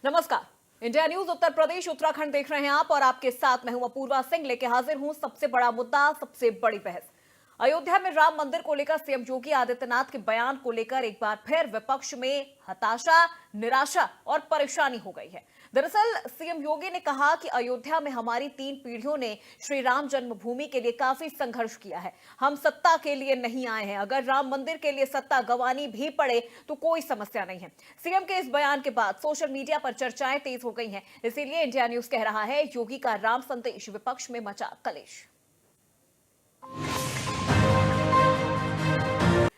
नमस्कार। India news Uttar Pradesh Uttarakhand देख रहे हैं आप और आपके साथ मैं हूं अपूर्वा सिंह लेके हाजिर हूं सबसे बड़ा मुद्दा, सबसे बड़ी बहस। अयोध्या में राम मंदिर को लेकर सीएम योगी आदित्यनाथ के बयान को लेकर एक बार फिर विपक्ष में हताशा, निराशा और परेशानी हो गई है। दरअसल सीएम योगी ने कहा कि अयोध्या में हमारी 3 पीढ़ियों ने श्री राम जन्मभूमि के लिए काफी संघर्ष किया है। हम सत्ता के लिए नहीं आए हैं। अगर राम मंदिर के लिए सत्ता गंवानी भी पड़े तो कोई समस्या नहीं है। सीएम के इस बयान के बाद सोशल मीडिया पर चर्चाएं तेज हो गई हैं। इसीलिए इंडिया न्यूज कह रहा है, योगी का राम संदेश विपक्ष में मचा कलेश।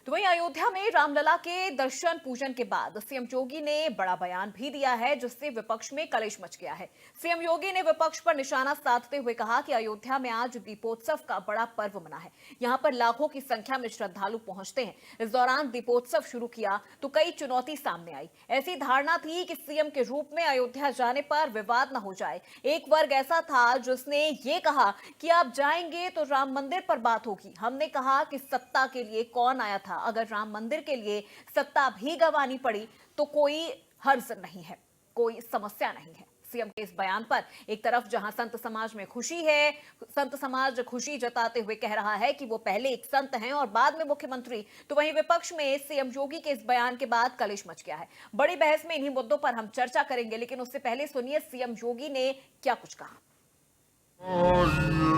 तो वहीं अयोध्या में रामलला के दर्शन पूजन के बाद सीएम योगी ने बड़ा बयान भी दिया है, जिससे विपक्ष में कलेश मच गया है। सीएम योगी ने विपक्ष पर निशाना साधते हुए कहा कि अयोध्या में आज दीपोत्सव का बड़ा पर्व मना है। यहां पर लाखों की संख्या में श्रद्धालु पहुंचते हैं। इस दौरान दीपोत्सव शुरू किया तो कई चुनौती सामने आई। ऐसी धारणा थी कि सीएम के रूप में अयोध्या जाने पर विवाद न हो जाए। एक वर्ग ऐसा था जिसने ये कहा कि आप जाएंगे तो राम मंदिर पर बात होगी। हमने कहा कि सत्ता के लिए कौन आया था, अगर राम मंदिर के लिए सत्ता भी गंवानी पड़ी तो कोई हर्ज नहीं है, कोई समस्या नहीं है। सीएम के इस बयान पर एक तरफ जहां संत समाज में खुशी है, संत समाज खुशी जताते हुए कह रहा है कि वो पहले एक संत हैं और बाद में मुख्यमंत्री, तो वहीं विपक्ष में सीएम योगी के इस बयान के बाद कलेश मच गया है। बड़ी बहस में इन्हीं मुद्दों पर हम चर्चा करेंगे, लेकिन उससे पहले सुनिए सीएम योगी ने क्या कुछ कहा।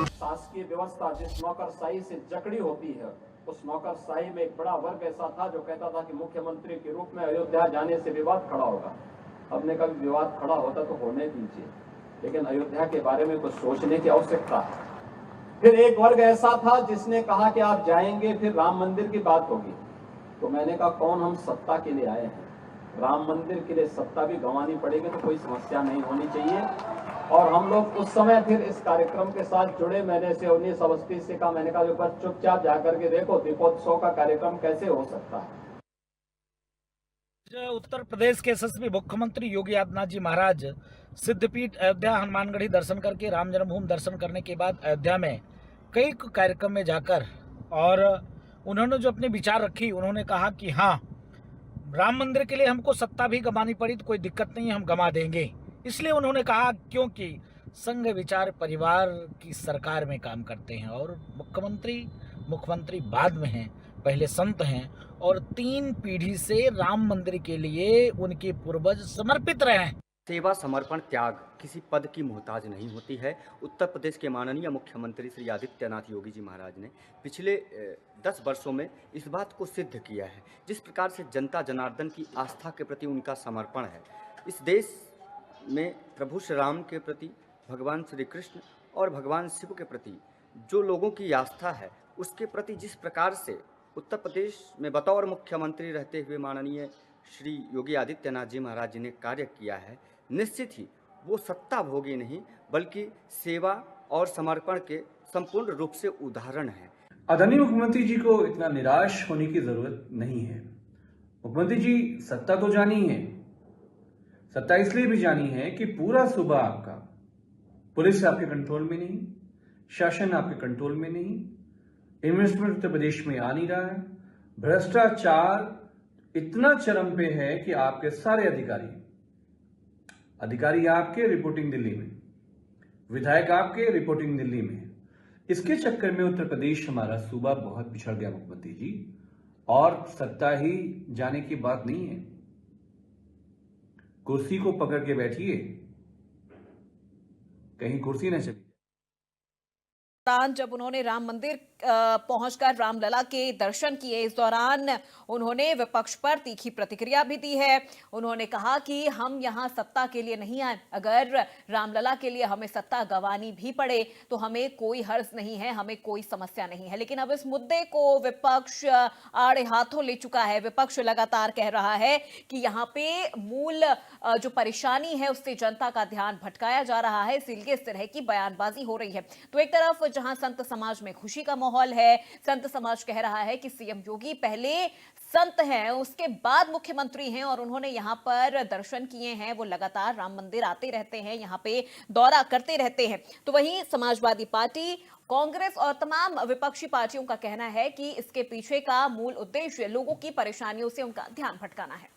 शासकीय व्यवस्था जिस नौकरशाही से जकड़ी होती है, उस नौकरशाही में एक बड़ा वर्ग ऐसा था जो कहता था कि मुख्यमंत्री के रूप में अयोध्या जाने से विवाद खड़ा होगा। हमने कभी विवाद खड़ा होता तो होने दीजिए, लेकिन अयोध्या के बारे में कुछ सोचने की आवश्यकता है। फिर एक वर्ग ऐसा था जिसने कहा कि आप जाएंगे फिर राम मंदिर की बात होगी। तो मैंने कहा कौन हम सत्ता के लिए आए हैं, राम मंदिर के लिए सत्ता भी गंवानी पड़ेगी तो कोई समस्या नहीं होनी चाहिए। और हम लोग उस समय फिर इस कार्यक्रम के साथ जुड़े। मैंने से 19 अवस्थी से कहा, मैंने कहा बस चुपचाप जाकर के देखो दीपोत्सव का कार्यक्रम कैसे हो सकता है। उत्तर प्रदेश के यशस्वी मुख्यमंत्री योगी आदित्यनाथ जी महाराज सिद्धपीठ अयोध्या हनुमानगढ़ी दर्शन करके राम जन्मभूमि दर्शन करने के बाद अयोध्या में कई कार्यक्रम में जाकर और उन्होंने जो अपने विचार रखी, उन्होंने कहा कि हाँ, राम मंदिर के लिए हमको सत्ता भी गंवानी पड़ी तो कोई दिक्कत नहीं है, हम गंवा देंगे। इसलिए उन्होंने कहा क्योंकि संघ विचार परिवार की सरकार में काम करते हैं और मुख्यमंत्री बाद में हैं, पहले संत हैं और 3 पीढ़ी से राम मंदिर के लिए उनके पूर्वज समर्पित रहे हैं। सेवा, समर्पण, त्याग किसी पद की मोहताज नहीं होती है। उत्तर प्रदेश के माननीय मुख्यमंत्री श्री आदित्यनाथ योगी जी महाराज ने पिछले 10 वर्षों में इस बात को सिद्ध किया है। जिस प्रकार से जनता जनार्दन की आस्था के प्रति उनका समर्पण है, इस देश में प्रभु श्री राम के प्रति, भगवान श्री कृष्ण और भगवान शिव के प्रति जो लोगों की आस्था है, उसके प्रति जिस प्रकार से उत्तर प्रदेश में बतौर मुख्यमंत्री रहते हुए माननीय श्री योगी आदित्यनाथ जी महाराज जी ने कार्य किया है, निश्चित ही वो सत्ता भोगी नहीं बल्कि सेवा और समर्पण के संपूर्ण रूप से उदाहरण है। आदरणीय मुख्यमंत्री जी को इतना निराश होने की जरूरत नहीं है। मुख्यमंत्री जी सत्ता तो जानी है, सत्ता इसलिए भी जानी है कि पूरा सूबा आपका, पुलिस आपके कंट्रोल में नहीं, शासन आपके कंट्रोल में नहीं, इन्वेस्टमेंट उत्तर प्रदेश में आ नहीं रहा है, भ्रष्टाचार इतना चरम पे है कि आपके सारे अधिकारी आपके रिपोर्टिंग दिल्ली में, विधायक आपके रिपोर्टिंग दिल्ली में। इसके चक्कर में उत्तर प्रदेश हमारा सूबा बहुत पिछड़ गया मुख्यमंत्री जी, और सत्ता ही जाने की बात नहीं है। कुर्सी को पकड़ के बैठिए, कहीं कुर्सी न चली। जब उन्होंने राम मंदिर पहुंचकर रामलला के दर्शन किए, इस दौरान उन्होंने विपक्ष पर तीखी प्रतिक्रिया भी दी है। उन्होंने कहा कि हम यहां सत्ता के लिए नहीं आए, अगर रामलला के लिए हमें सत्ता गंवानी भी पड़े तो हमें कोई हर्ज नहीं है, हमें कोई समस्या नहीं है। लेकिन अब इस मुद्दे को विपक्ष आड़े हाथों ले चुका है। विपक्ष लगातार कह रहा है कि यहाँ पे मूल जो परेशानी है उससे जनता का ध्यान भटकाया जा रहा है, इसीलिए इस तरह की बयानबाजी हो रही है। तो एक तरफ जहां संत समाज में खुशी का माहौल है, संत समाज कह रहा है कि सीएम योगी पहले संत हैं, उसके बाद मुख्यमंत्री हैं और उन्होंने यहां पर दर्शन किए हैं। वो लगातार राम मंदिर आते रहते हैं, यहां पे दौरा करते रहते हैं। तो वहीं समाजवादी पार्टी, कांग्रेस और तमाम विपक्षी पार्टियों का कहना है कि इसके पीछे का मूल उद्देश्य लोगों की परेशानियों से उनका ध्यान भटकाना है।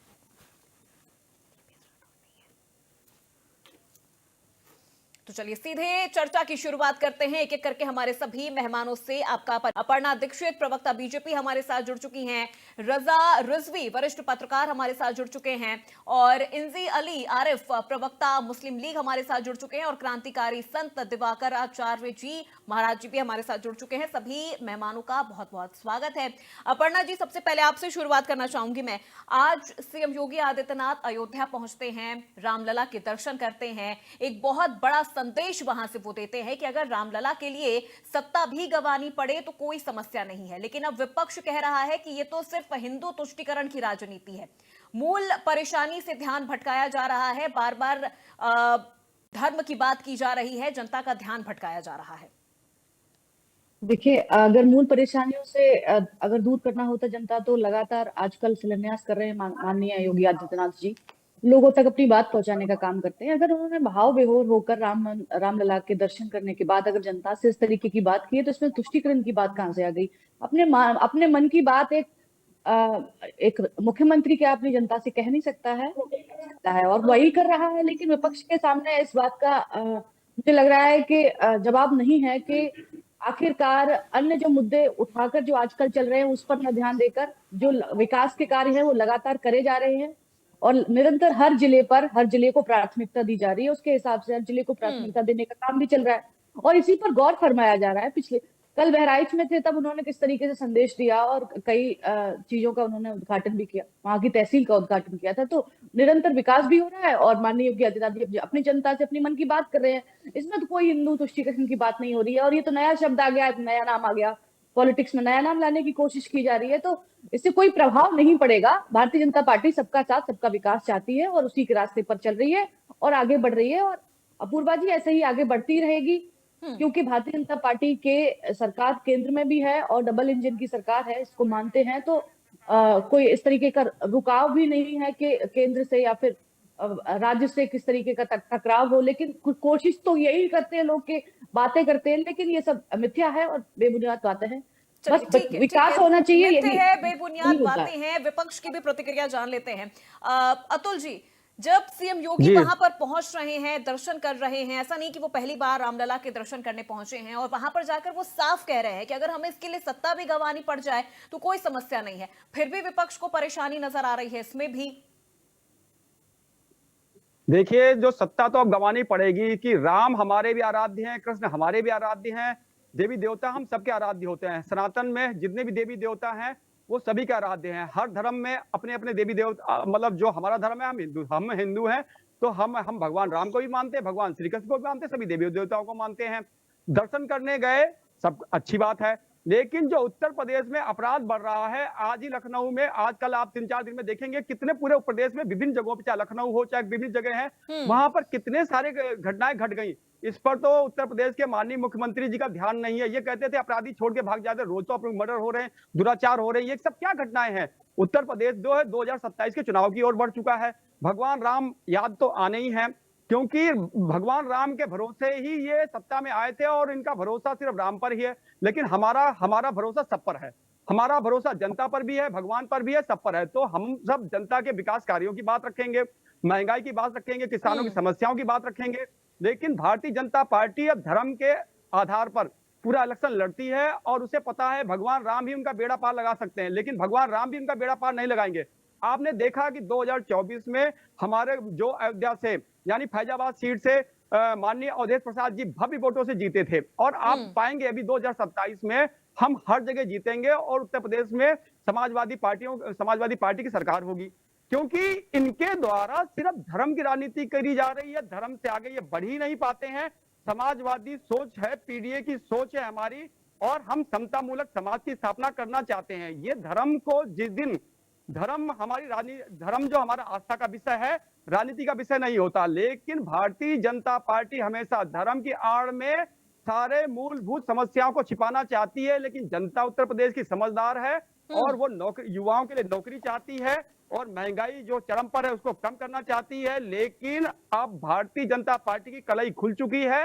चलिए सीधे चर्चा की शुरुआत करते हैं एक एक करके हमारे सभी मेहमानों से। आपका अपर्णा दीक्षित, प्रवक्ता बीजेपी, हमारे साथ जुड़ चुकी हैं। रजा रिजवी, वरिष्ठ पत्रकार, हमारे साथ जुड़ चुके हैं। और इंजी अली आरिफ, प्रवक्ता मुस्लिम लीग, हमारे साथ जुड़ चुके हैं। और क्रांतिकारी संत दिवाकर आचार्य जी महाराज जी भी हमारे साथ जुड़ चुके हैं। सभी मेहमानों का बहुत बहुत स्वागत है। अपर्णा जी, सबसे पहले आपसे शुरुआत करना चाहूंगी मैं। आज सीएम योगी आदित्यनाथ अयोध्या पहुंचते हैं, रामलला के दर्शन करते हैं। एक बहुत बड़ा संदेश वहां से वो देते हैं कि अगर रामलला के लिए सत्ता भी गंवानी पड़े तो कोई समस्या नहीं है। लेकिन अब विपक्ष कह रहा है कि ये तो सिर्फ हिंदू तुष्टीकरण की राजनीति है। मूल परेशानी से ध्यान भटकाया जा रहा है, बार बार धर्म की बात की जा रही है, जनता का ध्यान भटकाया जा रहा है। देखिए, अगर मूल परेशानियों से अगर दूर करना होता जनता, तो लगातार आजकल शिलान्यास कर रहे हैं माननीय योगी आदित्यनाथ जी, लोगों तक अपनी बात पहुंचाने का काम करते हैं। अगर उन्होंने भाव विभोर होकर रामलला के दर्शन करने के बाद अगर जनता से इस तरीके की बात की है, तो इसमें तुष्टीकरण की बात कहां से आ गई? अपने मन की बात एक मुख्यमंत्री क्या अपनी जनता से कह नहीं सकता है और वही कर रहा है। लेकिन विपक्ष के सामने इस बात का मुझे लग रहा है कि जवाब नहीं है कि आखिरकार अन्य जो मुद्दे उठाकर जो आजकल चल रहे हैं उस पर न ध्यान देकर जो विकास के कार्य हैं वो लगातार करे जा रहे हैं और निरंतर हर जिले को प्राथमिकता दी जा रही है। उसके हिसाब से हर जिले को प्राथमिकता देने का काम भी चल रहा है और इसी पर गौर फरमाया जा रहा है। पिछले कल बहराइच में थे, तब उन्होंने किस तरीके से संदेश दिया और कई चीजों का उन्होंने उद्घाटन भी किया, वहां की तहसील का उद्घाटन किया था। तो निरंतर विकास भी हो रहा है और माननीय योगी आदित्यनाथ जी अपनी जनता से अपनी मन की बात कर रहे हैं। इसमें तो कोई हिंदू तुष्टीकरण की बात नहीं हो रही है। और ये तो नया शब्द आ गया, नया नाम आ गया, पॉलिटिक्स में नया नाम लाने की कोशिश की जा रही है, तो इससे कोई प्रभाव नहीं पड़ेगा। भारतीय जनता पार्टी सबका साथ सबका विकास चाहती है और उसी के रास्ते पर चल रही है और आगे बढ़ रही है। और अपूर्वा जी, ऐसे ही आगे बढ़ती रहेगी, क्योंकि भारतीय जनता पार्टी के सरकार केंद्र में भी है और डबल इंजन की सरकार है, इसको मानते हैं। तो कोई इस तरीके का रुकाव भी नहीं है कि केंद्र से या फिर राज्य से किस तरीके का टकराव हो। लेकिन कोशिश तो यही करते हैं लोग के बातें करते हैं, लेकिन ये सब मिथ्या है और बेबुनियाद बातें हैं। बस विकास होना चाहिए, यही है, बेबुनियाद बातें हैं। विपक्ष की भी प्रतिक्रिया जान लेते हैं। अतुल जी, जब सीएम योगी वहां पर पहुंच रहे हैं, दर्शन कर रहे हैं, ऐसा नहीं कि वो पहली बार रामलला के दर्शन करने पहुंचे हैं, और वहां पर जाकर वो साफ कह रहे हैं कि अगर हमें इसके लिए सत्ता भी गंवानी पड़ जाए तो कोई समस्या नहीं है, फिर भी विपक्ष को परेशानी नजर आ रही है इसमें भी। देखिए, जो सत्ता तो अब गंवानी पड़ेगी कि राम हमारे भी आराध्य हैं, कृष्ण हमारे भी आराध्य हैं, देवी देवता हम सबके आराध्य होते हैं। सनातन में जितने भी देवी देवता हैं वो सभी के आराध्य हैं। हर धर्म में अपने अपने देवी देवता, मतलब जो हमारा धर्म है, हम हिंदू हैं तो हम भगवान राम को भी मानते हैं, भगवान श्री कृष्ण को भी मानते हैं, सभी देवी देवताओं को मानते हैं। दर्शन करने गए, सब अच्छी बात है। लेकिन जो उत्तर प्रदेश में अपराध बढ़ रहा है, आज ही लखनऊ में, आजकल आप 3-4 दिन में देखेंगे कितने पूरे प्रदेश में विभिन्न जगहों पर, चाहे लखनऊ हो चाहे विभिन्न जगह हैं, वहां पर कितने सारे घटनाएं घट गई। इस पर तो उत्तर प्रदेश के माननीय मुख्यमंत्री जी का ध्यान नहीं है। ये कहते थे अपराधी छोड़ के भाग जाते, रोज तो अपने मर्डर हो रहे हैं, दुराचार हो रहे हैं, ये सब क्या घटनाएं हैं। उत्तर प्रदेश जो है 2027 के चुनाव की ओर बढ़ चुका है। भगवान राम याद तो आने ही है, क्योंकि भगवान राम के भरोसे ही ये सत्ता में आए थे और इनका भरोसा सिर्फ राम पर ही है। लेकिन हमारा भरोसा सब पर है, हमारा भरोसा जनता पर भी है, भगवान पर भी है, सब पर है। तो हम सब जनता के विकास कार्यों की बात रखेंगे, महंगाई की बात रखेंगे, किसानों की समस्याओं की बात रखेंगे। लेकिन भारतीय जनता पार्टी अब धर्म के आधार पर पूरा इलेक्शन लड़ती है और उसे पता है भगवान राम भी उनका बेड़ा पार लगा सकते हैं, लेकिन भगवान राम भी उनका बेड़ा पार नहीं लगाएंगे। आपने देखा कि 2024 में हमारे जो अयोध्या से यानी फैजाबाद सीट से माननीय अवधेश प्रसाद जी भव्य वोटों से जीते थे, और आप पाएंगे अभी 2027 में हम हर जगह जीतेंगे और उत्तर प्रदेश में समाजवादी पार्टी की सरकार होगी, क्योंकि इनके द्वारा सिर्फ धर्म की राजनीति करी जा रही है। धर्म से आगे ये बढ़ ही नहीं पाते हैं। समाजवादी सोच है, पीडीए की सोच है हमारी, और हम समता मूलक समाज की स्थापना करना चाहते हैं। ये धर्म को जिस दिन धर्म जो हमारा आस्था का विषय है, राजनीति का विषय नहीं होता। लेकिन भारतीय जनता पार्टी हमेशा धर्म की आड़ में सारे मूलभूत समस्याओं को छिपाना चाहती है। लेकिन जनता उत्तर प्रदेश की समझदार है और वो युवाओं के लिए नौकरी चाहती है और महंगाई जो चरम पर है उसको कम करना चाहती है। लेकिन अब भारतीय जनता पार्टी की कलई खुल चुकी है।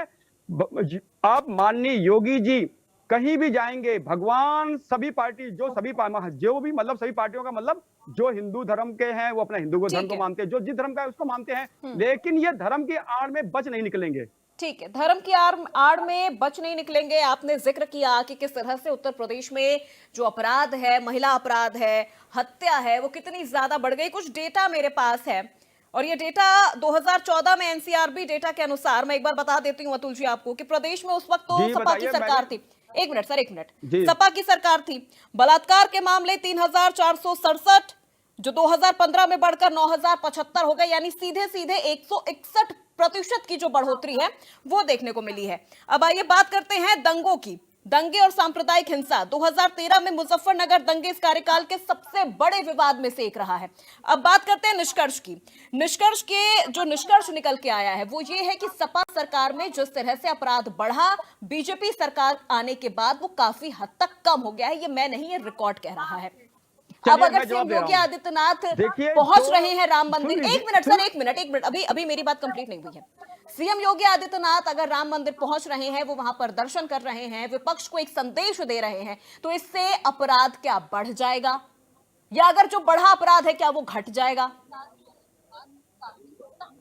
अब माननीय योगी जी कहीं भी जाएंगे, भगवान सभी पार्टी जो भी मतलब सभी पार्टियों का मतलब जो हिंदू धर्म के हैं वो अपना हिंदू को धर्म को मानते हैं, जो जिस धर्म का है उसको मानते हैं, लेकिन ये धर्म की आड़ में बच नहीं निकलेंगे। ठीक है, धर्म की आड़ में बच नहीं निकलेंगे। आपने जिक्र किया कि किस तरह से उत्तर प्रदेश में जो अपराध है, महिला अपराध है, हत्या है, वो कितनी ज्यादा बढ़ गई। कुछ डेटा मेरे पास है और ये डेटा 2014 में एनसीआरबी डेटा के अनुसार, मैं एक बार बता देती हूँ अतुल जी आपको, कि प्रदेश में उस वक्त तो जी, सपा की बताइए, सरकार थी। एक मिनट सर, एक मिनट। जी। सपा की सरकार थी। बलात्कार के मामले 3467, जो 2015 में बढ़कर 9075 हो गए, यानी सीधे सीधे 161% की जो बढ़ोतरी है वो देखने को मिली है। अब आइए बात करते हैं दंगों की। दंगे और सांप्रदायिक हिंसा 2013 में मुजफ्फरनगर दंगे इस कार्यकाल के सबसे बड़े विवाद में से एक रहा है। अब बात करते हैं निष्कर्ष की। जो निष्कर्ष निकल के आया है वो ये है कि सपा सरकार में जिस तरह से अपराध बढ़ा, बीजेपी सरकार आने के बाद वो काफी हद तक कम हो गया है। ये मैं नहीं, ये रिकॉर्ड कह रहा है। अब चलिए, अगर मैं जवाब सीएम दे रहा योगी हूं। आदित्यनाथ देखिए, पहुंच जो- रहे हैं राम मंदिर, सुन लीजिए, एक मिनट सर, एक मिनट, अभी अभी मेरी बात कंप्लीट नहीं हुई है। सीएम योगी आदित्यनाथ अगर राम मंदिर पहुंच रहे हैं, वो वहां पर दर्शन कर रहे हैं, विपक्ष को एक संदेश दे रहे हैं, तो इससे अपराध क्या बढ़ जाएगा, या अगर जो बढ़ा अपराध है क्या वो घट जाएगा?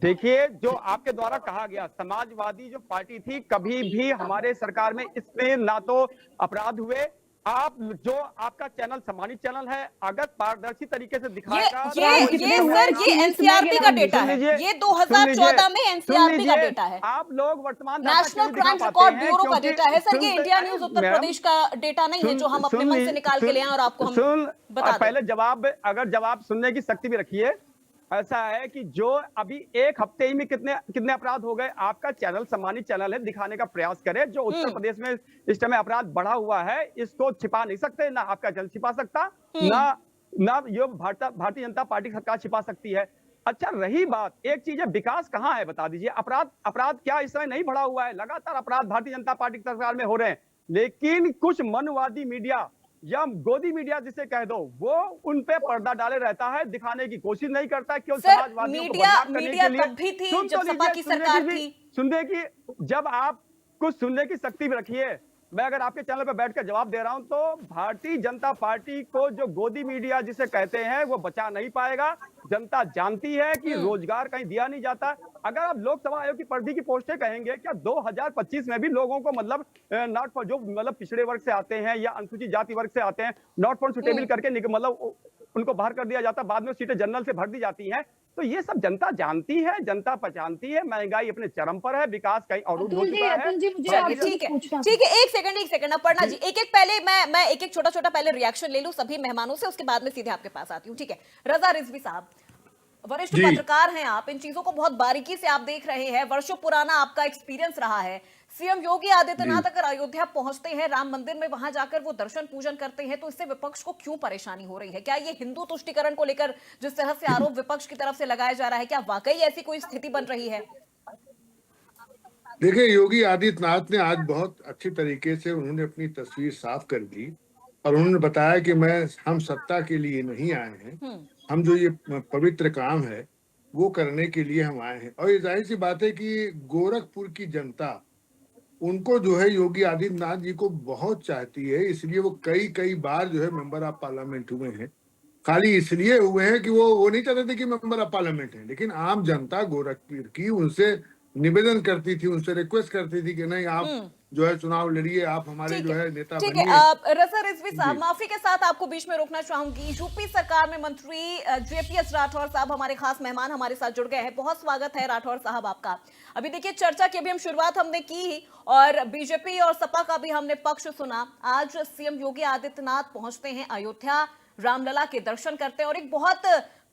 देखिए, जो आपके द्वारा कहा गया, समाजवादी जो पार्टी थी, कभी भी हमारे सरकार में इसमें ना तो अपराध हुए। आप जो आपका चैनल सम्मानित चैनल है, अगर पारदर्शी तरीके से दिखाएगा तो ये एनसीआरबी का डेटा है। ये 2014 में एनसीआरबी का डेटा है। आप लोग वर्तमान नेशनल क्राइम रिकॉर्ड ब्यूरो का डेटा है सर। ये इंडिया न्यूज उत्तर प्रदेश का डेटा नहीं है जो हम अपने मन से निकाल के ले आए और आपको हम बता दें। पहले जवाब सुनने की शक्ति भी रखिए। ऐसा है कि जो अभी एक हफ्ते ही में कितने अपराध हो गए, आपका चैनल सम्मानित चैनल है, दिखाने का प्रयास करे। जो उत्तर प्रदेश में इस समय अपराध बढ़ा हुआ है, इसको छिपा नहीं सकते, ना आपका चैनल छिपा सकता, ना ये भारतीय जनता पार्टी की सरकार छिपा सकती है। अच्छा, रही बात, एक चीज है, विकास कहाँ है बता दीजिए। अपराध क्या इस समय नहीं बढ़ा हुआ है? लगातार अपराध भारतीय जनता पार्टी की सरकार में हो रहे हैं, लेकिन कुछ मनवादी मीडिया या गोदी मीडिया जिसे कह दो, वो उन पे पर्दा डाले रहता है, दिखाने की कोशिश नहीं करता है क्यों समाजवादियों को बदनाम करने के लिए। तब भी थी जब सपा की सरकार थी। सुनने की, जब आप कुछ सुनने की शक्ति भी रखिए। मैं अगर आपके चैनल पर बैठकर जवाब दे रहा हूं तो भारतीय जनता पार्टी को जो गोदी मीडिया जिसे कहते हैं वो बचा नहीं पाएगा। जनता जानती है कि रोजगार कहीं दिया नहीं जाता। अगर आप लोकसभा आयोग की परिधि की पोस्टें कहेंगे, क्या 2025 में भी लोगों को मतलब नॉट फॉर, जो मतलब पिछड़े वर्ग से आते हैं या अनुसूचित जाति वर्ग से आते हैं, नॉट फॉर सुटेबल करके मतलब उनको बाहर कर दिया जाता, बाद में सीटें जनरल से भर दी जाती हैं। तो ये सब जनता जानती है, जनता पहचानती है। महंगाई अपने चरम पर है, विकास कहीं अवरुद्ध हो चुका है। ठीक है, एक सेकंड अपर्णा जी, एक पहले मैं एक छोटा पहले रिएक्शन ले लूं सभी मेहमानों से, उसके बाद में सीधे आपके पास आती हूँ। ठीक है, रजा रिजवी साहब, वरिष्ठ पत्रकार हैं आप, इन चीजों को बहुत बारीकी से आप देख रहे हैं, वर्षों पुराना आपका एक्सपीरियंस रहा है। सीएम योगी आदित्यनाथ अगर अयोध्या पहुंचते हैं, राम मंदिर में वहां जाकर वो दर्शन पूजन करते हैं, तो इससे विपक्ष को क्यों परेशानी हो रही है? क्या ये हिंदू तुष्टीकरण को लेकर जिस तरह से आरोप विपक्ष की तरफ से लगाया जा रहा है, क्या वाकई ऐसी कोई स्थिति बन रही है? देखिए, योगी आदित्यनाथ ने आज बहुत अच्छी तरीके से उन्होंने अपनी तस्वीर साफ कर दी और उन्होंने बताया कि हम सत्ता के लिए नहीं आए हैं, हम जो ये पवित्र काम है वो करने के लिए हम आए हैं। और ये जाहिर सी बात है कि गोरखपुर की जनता उनको जो है योगी आदित्यनाथ जी को बहुत चाहती है, इसलिए वो कई बार जो है मेंबर ऑफ पार्लियामेंट हुए हैं। खाली इसलिए हुए हैं कि वो नहीं चाहते थे कि मेंबर ऑफ पार्लियामेंट है, लेकिन आम जनता गोरखपुर की उनसे निवेदन करती थी, उनसे रिक्वेस्ट करती थी कि नहीं, आप जो है चुनाव लड़िए, आप हमारे जो है नेता बनिए। ठीक है, रजा रिजवी साहब, माफी के साथ आपको बीच में रोकना चाहूंगी। यूपी सरकार में मंत्री जेपीएस राठौर साहब हमारे खास मेहमान हमारे साथ जुड़ गए हैं। बहुत स्वागत है राठौर साहब आपका। अभी देखिए, चर्चा की अभी हम शुरुआत हमने की और बीजेपी और सपा का भी हमने पक्ष सुना। आज सीएम योगी आदित्यनाथ पहुंचते हैं अयोध्या, रामलला के दर्शन करते हैं और एक बहुत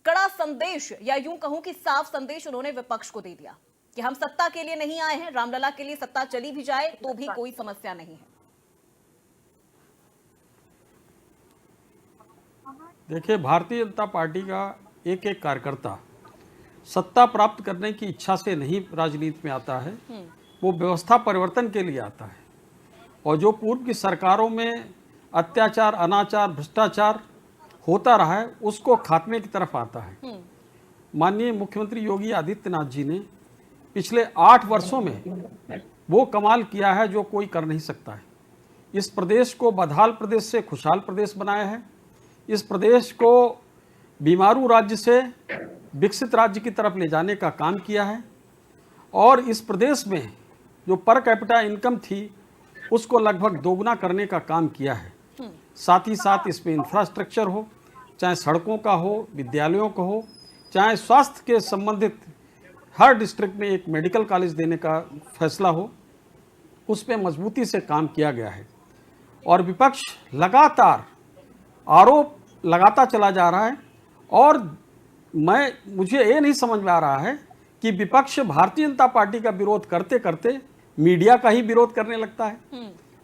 कड़ा संदेश, या यूं कहूं कि साफ संदेश उन्होंने विपक्ष को दे दिया कि हम सत्ता के लिए नहीं आए हैं, रामलला के लिए सत्ता चली भी जाए तो भी कोई समस्या नहीं है। देखिए, भारतीय जनता पार्टी का एक कार्यकर्ता सत्ता प्राप्त करने की इच्छा से नहीं राजनीति में आता है, वो व्यवस्था परिवर्तन के लिए आता है। और जो पूर्व की सरकारों में अत्याचार, अनाचार, भ्रष्टाचार होता रहा है, उसको खात्मे की तरफ आता है। माननीय मुख्यमंत्री योगी आदित्यनाथ जी ने पिछले 8 वर्षों में वो कमाल किया है जो कोई कर नहीं सकता है। इस प्रदेश को बदहाल प्रदेश से खुशहाल प्रदेश बनाया है। इस प्रदेश को बीमारू राज्य से विकसित राज्य की तरफ ले जाने का काम किया है। और इस प्रदेश में जो पर कैपिटा इनकम थी उसको लगभग दोगुना करने का काम किया है। साथ ही साथ इसमें इंफ्रास्ट्रक्चर हो, चाहे सड़कों का हो, विद्यालयों का हो, चाहे स्वास्थ्य के संबंधित हर डिस्ट्रिक्ट में एक मेडिकल कॉलेज देने का फैसला हो, उस पर मजबूती से काम किया गया है। और विपक्ष लगातार आरोप लगाता चला जा रहा है और मुझे ये नहीं समझ में आ रहा है कि विपक्ष भारतीय जनता पार्टी का विरोध करते करते मीडिया का ही विरोध करने लगता है।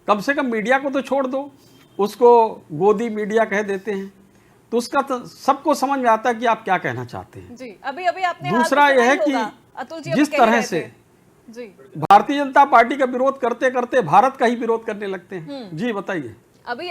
कम से कम मीडिया को तो छोड़ दो, उसको गोदी मीडिया कह देते हैं, तो उसका तो सबको समझ में आता है कि आप क्या कहना चाहते हैं। जी, अभी अभी आपने दूसरा यह है कि अतुल जी जिस तरह से जी भारतीय जनता पार्टी का विरोध करते करते भारत का ही विरोध करने लगते हैं। जी बताइए। अभी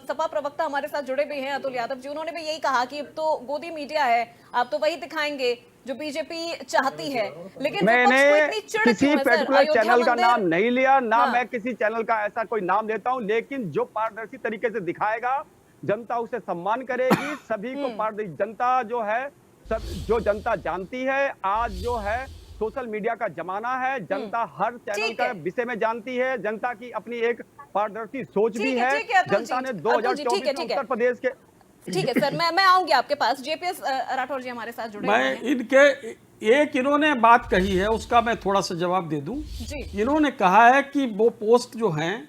सपा प्रवक्ता हमारे साथ जुड़े भी हैं, अतुल यादव जी, उन्होंने भी यही कहा कि अब तो गोदी मीडिया है, आप तो वही दिखाएंगे जो बीजेपी चाहती है। लेकिन मैंने किसी पर्टिकुलर चैनल का नाम नहीं लिया, ना हाँ। मैं किसी चैनल का ऐसा कोई नाम देता हूं, लेकिन जो पारदर्शी तरीके से दिखाएगा जनता उसे सम्मान करेगी। सभी को पारदर्शी जनता जो है, जो जनता जानती है, आज जो है सोशल मीडिया का जमाना है, जनता हर चैनल का विषय में जानती है, जनता की अपनी एक पारदर्शी सोच भी है। जनता ने 2024 में उत्तर प्रदेश के ठीक है सर, मैं आऊंगी आपके पास। जेपीएस राठौर जी हमारे साथ जुड़े मैं इनके एक इन्होंने बात कही है उसका मैं थोड़ा सा जवाब दे दूं। इन्होंने कहा है कि वो पोस्ट जो हैं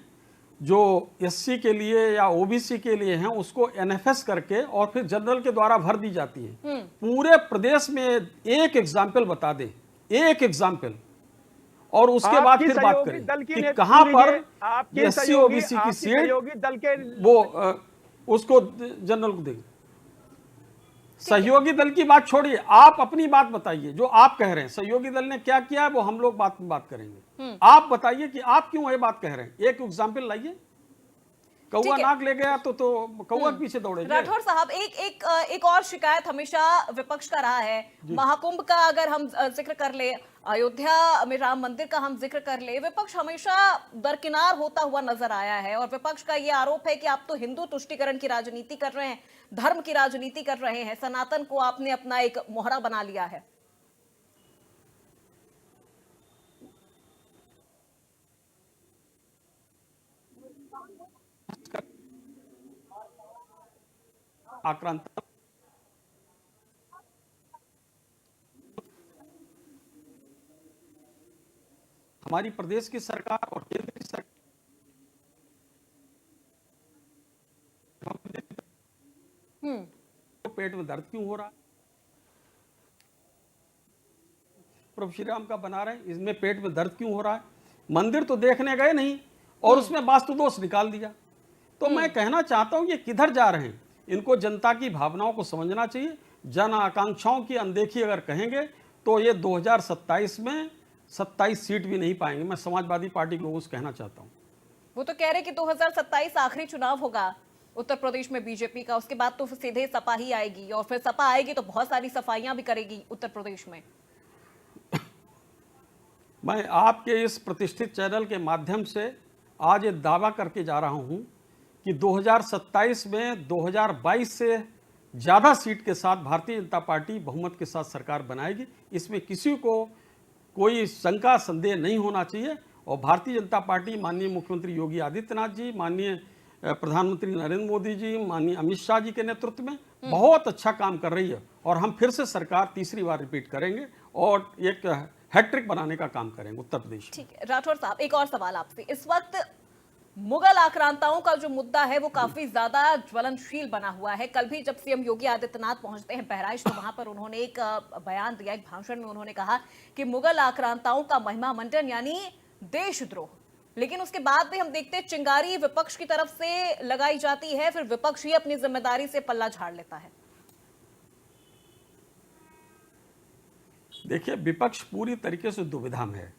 जो एससी के लिए या ओबीसी के लिए हैं उसको एनएफएस करके और फिर जनरल के द्वारा भर दी जाती है। पूरे प्रदेश में एक एग्जाम्पल बता दे, एक एग्जाम्पल, और उसके बाद फिर बात करें कि कहां पर एससी ओबीसी की सीट दल के वो उसको जनरल को देंगे। सहयोगी दल की बात छोड़िए, आप अपनी बात बताइए जो आप कह रहे हैं सहयोगी दल ने क्या किया है वो हम लोग बात करेंगे। आप बताइए कि आप क्यों ये बात कह रहे हैं, एक एग्जाम्पल लाइए। कौवा नाक ले गया तो कौवा के पीछे दौड़े। राठौर साहब, एक और शिकायत हमेशा विपक्ष का रहा है, महाकुंभ का अगर हम जिक्र कर ले, अयोध्या में राम मंदिर का हम जिक्र कर ले, विपक्ष हमेशा दरकिनार होता हुआ नजर आया है। और विपक्ष का ये आरोप है कि आप तो हिंदू तुष्टीकरण की राजनीति कर रहे हैं, धर्म की राजनीति कर रहे हैं, सनातन को आपने अपना एक मोहरा बना लिया है। आक्रांत हमारी प्रदेश की सरकार और केंद्र की सरकार पेट में दर्द क्यों हो रहा है, प्रभु श्री राम का बना रहे, इसमें पेट में दर्द क्यों हो रहा है। मंदिर तो देखने गए नहीं और उसमें वास्तु दोष निकाल दिया। तो मैं कहना चाहता हूं कि किधर जा रहे हैं, इनको जनता की भावनाओं को समझना चाहिए। जन आकांक्षाओं की अनदेखी अगर कहेंगे तो ये 2027 में 27 सीट भी नहीं पाएंगे। मैं समाजवादी पार्टी के लोगों से कहना चाहता हूं। वो तो कह रहे कि 2027 आखिरी चुनाव होगा उत्तर प्रदेश में बीजेपी का, उसके बाद तो सीधे सपा ही आएगी और फिर सपा आएगी तो बहुत सारी सफाइयां भी करेगी उत्तर प्रदेश में। मैं आपके इस प्रतिष्ठित चैनल के माध्यम से आज ये दावा करके जा रहा हूं कि 2027 में 2022 से ज़्यादा सीट के साथ भारतीय जनता पार्टी बहुमत के साथ सरकार बनाएगी। इसमें किसी को कोई शंका संदेह नहीं होना चाहिए। और भारतीय जनता पार्टी माननीय मुख्यमंत्री योगी आदित्यनाथ जी, माननीय प्रधानमंत्री नरेंद्र मोदी जी, माननीय अमित शाह जी के नेतृत्व में बहुत अच्छा काम कर रही है और हम फिर से सरकार तीसरी बार रिपीट करेंगे और एक हैट्रिक बनाने का काम करेंगे उत्तर प्रदेश। ठीक है राठौर साहब, एक और सवाल आपसे। इस वक्त मुगल आक्रांताओं का जो मुद्दा है वो काफी ज्यादा ज्वलनशील बना हुआ है। कल भी जब सीएम योगी आदित्यनाथ पहुंचते हैं बहराइच तो वहां पर उन्होंने एक बयान दिया, एक भाषण में उन्होंने कहा कि मुगल आक्रांताओं का महिमा मंडन यानी देशद्रोह। लेकिन उसके बाद भी हम देखते हैं चिंगारी विपक्ष की तरफ से लगाई जाती है, फिर विपक्ष ही अपनी जिम्मेदारी से पल्ला झाड़ लेता है। देखिए, विपक्ष पूरी तरीके से दुविधा में है।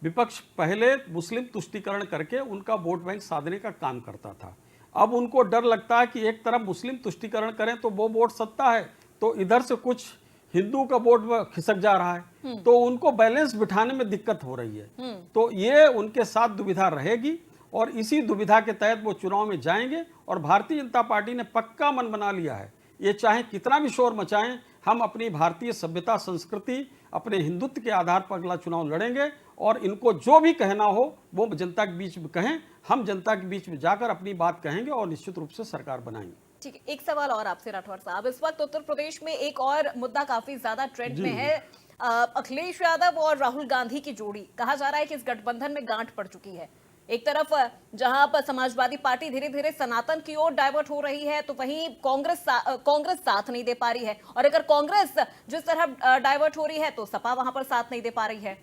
विपक्ष पहले मुस्लिम तुष्टीकरण करके उनका वोट बैंक साधने का काम करता था। अब उनको डर लगता है कि एक तरफ मुस्लिम तुष्टीकरण करें तो वो वोट सत्ता है, तो इधर से कुछ हिंदू का वोट खिसक जा रहा है, तो उनको बैलेंस बिठाने में दिक्कत हो रही है। तो ये उनके साथ दुविधा रहेगी और इसी दुविधा के तहत वो चुनाव में जाएंगे। और भारतीय जनता पार्टी ने पक्का मन बना लिया है, ये चाहे कितना भी शोर मचाएं, हम अपनी भारतीय सभ्यता संस्कृति अपने हिंदुत्व के आधार पर अगला चुनाव लड़ेंगे और इनको जो भी कहना हो वो जनता के बीच में कहें। हम जनता के बीच में जाकर अपनी बात कहेंगे और निश्चित रूप से सरकार बनाएंगे। ठीक है, एक सवाल और आपसे राठौर साहब, इस वक्त उत्तर प्रदेश में एक और मुद्दा काफी ज्यादा ट्रेंड में है। अखिलेश यादव और राहुल गांधी की जोड़ी, कहा जा रहा है कि इस गठबंधन में गांठ पड़ चुकी है। एक तरफ जहां पर समाजवादी पार्टी धीरे धीरे सनातन की ओर डाइवर्ट हो रही है, तो वहीं कांग्रेस साथ नहीं दे पा रही है, और अगर कांग्रेस जिस तरह डाइवर्ट हो रही है तो सपा वहां पर साथ नहीं दे पा रही है।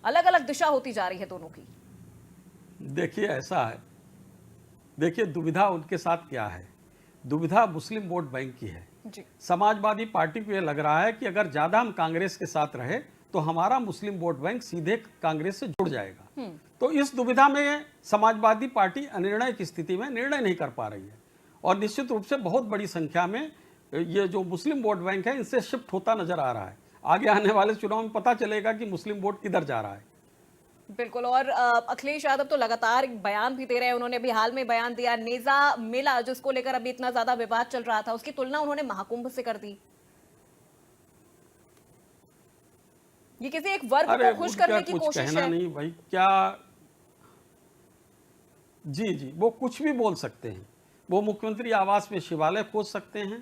अलग अलग दिशा होती जा रही है दोनों की। देखिए ऐसा है, देखिए दुविधा उनके साथ क्या है, दुविधा मुस्लिम वोट बैंक की है। जी। समाजवादी पार्टी को यह लग रहा है कि अगर ज्यादा हम कांग्रेस के साथ रहे तो हमारा मुस्लिम वोट बैंक सीधे कांग्रेस से जुड़ जाएगा। तो इस दुविधा में समाजवादी पार्टी अनिर्णय की स्थिति में निर्णय नहीं कर पा रही है, और निश्चित रूप से बहुत बड़ी संख्या में ये जो मुस्लिम वोट बैंक है इनसे शिफ्ट होता नजर आ रहा है। आगे आने वाले चुनाव में पता चलेगा कि मुस्लिम वोट किधर जा रहा है। बिल्कुल, और अखिलेश यादव तो लगातार बयान भी दे रहे हैं। उन्होंने भी हाल में बयान दिया, नेजा मेला जिसको लेकर अभी इतना ज्यादा विवाद चल रहा था, उसकी तुलना उन्होंने महाकुंभ से कर दी। ये किसी एक वर्ग को खुश करने की कोशिश कहना है। नहीं भाई, क्या जी वो कुछ भी बोल सकते हैं। वो मुख्यमंत्री आवास में शिवालय खोज सकते हैं,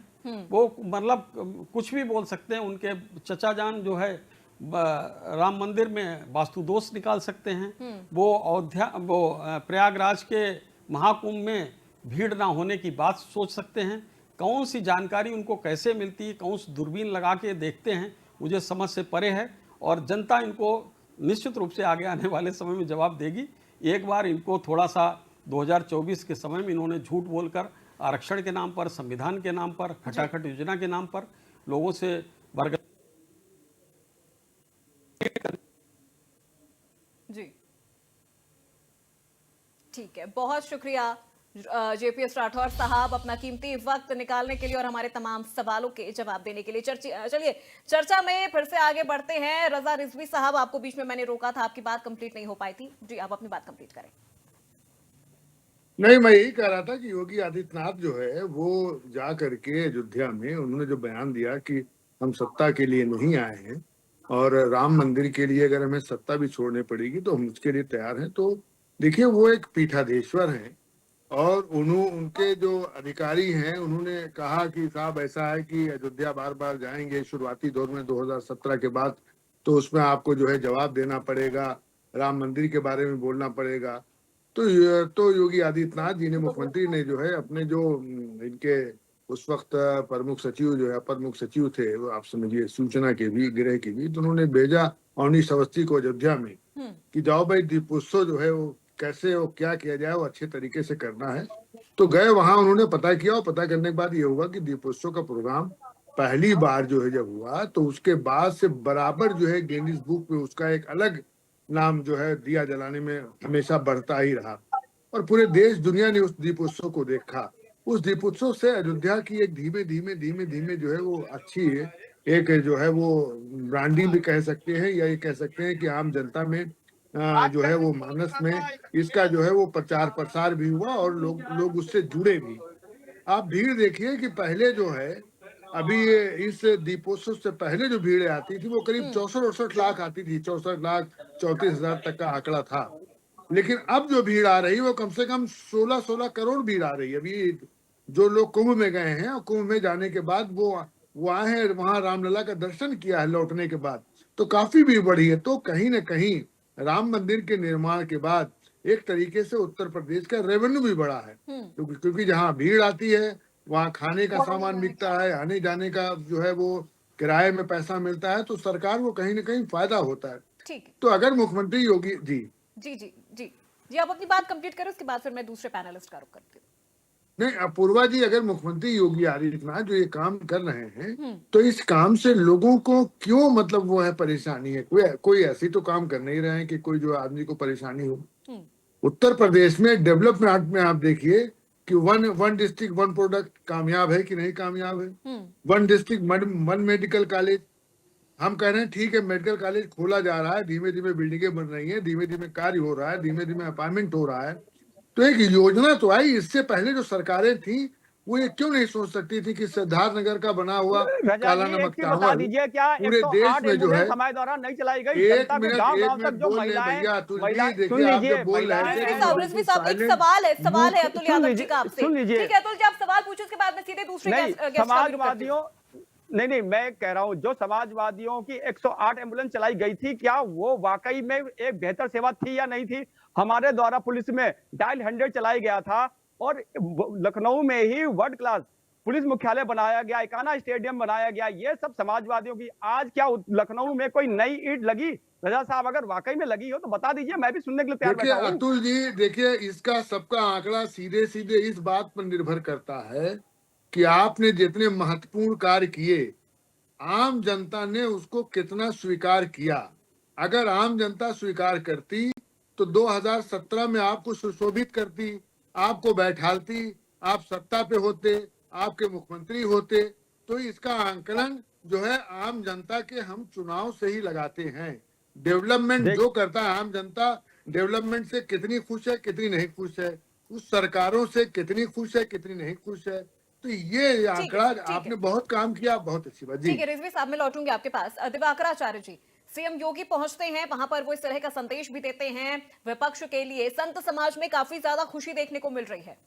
वो मतलब कुछ भी बोल सकते हैं। उनके चचा जान जो है राम मंदिर में वास्तु दोष निकाल सकते हैं। वो प्रयागराज के महाकुंभ में भीड़ ना होने की बात सोच सकते हैं। कौन सी जानकारी उनको कैसे मिलती है, कौन सी दूरबीन लगा के देखते हैं, मुझे समझ से परे है। और जनता इनको निश्चित रूप से आगे आने वाले समय में जवाब देगी। एक बार इनको थोड़ा सा 2024 के समय में इन्होंने झूठ बोलकर आरक्षण के नाम पर, संविधान के नाम पर, खटाखट योजना के नाम पर लोगों से बरगलाने जी ठीक है, बहुत शुक्रिया जेपीएस राठौर साहब अपना कीमती वक्त निकालने के लिए और हमारे तमाम सवालों के जवाब देने के लिए। चलिए चर्चा में फिर से आगे बढ़ते हैं। रजा रिजवी साहब, आपको बीच में मैंने रोका था, आपकी बात कंप्लीट नहीं हो पाई थी। जी, आप अपनी बात कंप्लीट करें। नहीं, मैं यही कह रहा था कि योगी आदित्यनाथ जो है वो जा करके अयोध्या में उन्होंने जो बयान दिया कि हम सत्ता के लिए नहीं आए हैं और राम मंदिर के लिए अगर हमें सत्ता भी छोड़नी पड़ेगी तो हम उसके लिए तैयार हैं। तो देखिए, वो एक पीठाधीश्वर हैं और उनके जो अधिकारी हैं उन्होंने कहा कि साहब ऐसा है कि अयोध्या बार बार जाएंगे शुरुआती दौर में 2017 के बाद, तो उसमें आपको जो है जवाब देना पड़ेगा, राम मंदिर के बारे में बोलना पड़ेगा। तो योगी आदित्यनाथ जी ने, मुख्यमंत्री ने जो है अपने जो इनके उस वक्त प्रमुख सचिव जो है, अपर मुख्य सचिव थे, वो आप समझिए सूचना के भी, गृह के भी, तो उन्होंने भेजा अवनीश अवस्थी को अयोध्या में कि जाओ भाई दीपोत्सव जो है वो कैसे वो क्या किया जाए, वो अच्छे तरीके से करना है। तो गए वहां, उन्होंने पता किया और पता करने के बाद ये हुआ कि दीपोत्सव का प्रोग्राम पहली बार जो है जब हुआ तो उसके बाद से बराबर जो है गिनीज बुक में उसका एक अलग नाम जो है दिया जलाने में हमेशा बढ़ता ही रहा और पूरे देश दुनिया ने उस दीपोत्सव को देखा। उस दीपोत्सव से अयोध्या की एक धीमे धीमे जो है वो अच्छी एक जो है वो ब्रांडिंग भी कह सकते हैं, या ये कह सकते हैं कि आम जनता में जो है वो मानस में इसका जो है वो प्रचार प्रसार भी हुआ और लोग उससे जुड़े भी। आप भीड़ देखिए कि पहले जो है, अभी इस दीपोत्सव से पहले जो भीड़ आती थी वो करीब 64-68 लाख आती थी, 64,34,000 तक का आंकड़ा था। लेकिन अब जो भीड़ आ रही है वो कम से कम 16 करोड़ भीड़ आ रही है। अभी जो लोग कुंभ में गए हैं और कुंभ में जाने के बाद वो आए हैं, वहां रामलला का दर्शन किया है लौटने के बाद, तो काफी भीड़ बढ़ी है। तो कहीं ना कहीं राम मंदिर के निर्माण के बाद एक तरीके से उत्तर प्रदेश का रेवेन्यू भी बढ़ा है, क्योंकि जहाँ भीड़ आती है वहाँ खाने का सामान बिकता है, आने जाने का जो है वो किराए में पैसा मिलता है, तो सरकार को कहीं ना कहीं फायदा होता है। ठीक है, तो अगर मुख्यमंत्री योगी जी आप अपनी बात कंप्लीट करें, उसके बाद फिर मैं दूसरे पैनलिस्ट का रुख करती हूँ। नहीं, अपूर्वा जी, अगर मुख्यमंत्री योगी आदित्यनाथ जो ये काम कर रहे हैं तो इस काम से लोगों को क्यों मतलब वो है परेशानी है? कोई ऐसी तो काम कर नहीं रहे हैं कि कोई जो आदमी को परेशानी हो। उत्तर प्रदेश में डेवलपमेंट में आप देखिए कि वन डिस्ट्रिक्ट वन प्रोडक्ट कामयाब है कि नहीं कामयाब है। One district one medical college, हम कह रहे हैं ठीक है मेडिकल कॉलेज खोला जा रहा है, धीमे धीमे बिल्डिंगें बन रही हैं, धीमे धीमे कार्य हो रहा है, धीमे धीमे अपार्टमेंट हो रहा है, तो एक योजना तो आई। इससे पहले जो सरकारें थी वो ये क्यों नहीं सोच सकती थी कि सिद्धार्थनगर का बना हुआ रजा काला जी, एक नमक चीज बता चावल दीजिए, क्या पूरे 108 देश में जो है, एम्बुलेंस हमारे द्वारा नहीं चलाई गई? एक जनता को मिनट गांव-गांव तक जो बोल रहे महिलाएं भैया अतुल जी, महिलाएं देखिए सुन आप लीजिए, जब बोल रहे महिलाएं थे रिजवी कि साहब, लोग रिजवी साहब, एक silent सवाल है मुंह- अतुल सुन यादव जी लीजिए, का आपसे। सुन लीजिए। ठीक है अतुल जी, आप सवाल पूछिए, उसके बाद मैं सीधे दूसरे नहीं, गेस्ट का विरोध करती हूँ। समाजवादियों नहीं, मैं कह रहा हूं जो समाजवादियों की 108 एम्बुलेंस चलाई गई थी, क्या वो वाकई में एक बेहतर सेवा थी या नहीं थी? हमारे द्वारा पुलिस में डायल 100 चलाई गया था और लखनऊ में ही वर्ल्ड क्लास पुलिस मुख्यालय बनाया गया, इकाना स्टेडियम बनाया गया। ये सब समाजवादियों की। आज क्या लखनऊ में कोई नई ईंट लगी? रजा साहब, अगर वाकई में लगी हो तो बता दीजिए, मैं भी सुनने के लिए तैयार देखिए बैठा हूं। अतुल जी, देखिए इसका सबका आंकड़ा सीधे सीधे इस बात पर निर्भर करता है कि आपने जितने महत्वपूर्ण कार्य किए, आम जनता ने उसको कितना स्वीकार किया। अगर आम जनता स्वीकार करती तो 2017 में आपको सुशोभित करती, आपको बैठालती, आप सत्ता पे होते, आपके मुख्यमंत्री होते। तो इसका आंकलन जो है आम जनता के हम चुनाव से ही लगाते हैं। डेवलपमेंट जो करता है आम जनता, डेवलपमेंट से कितनी खुश है कितनी नहीं खुश है, उस सरकारों से कितनी खुश है कितनी नहीं खुश है। तो ये आंकड़ा आपने बहुत काम किया, बहुत अच्छी बात जी। ठीक है रिजवी साहब, मैं लौटूंगी आपके पास। दिवाकराचार्य जी, सीएम योगी पहुंचते हैं वहां पर, वो इस तरह का संदेश भी देते हैं विपक्ष के लिए, संत समाज में काफी ज्यादा खुशी देखने को मिल रही है।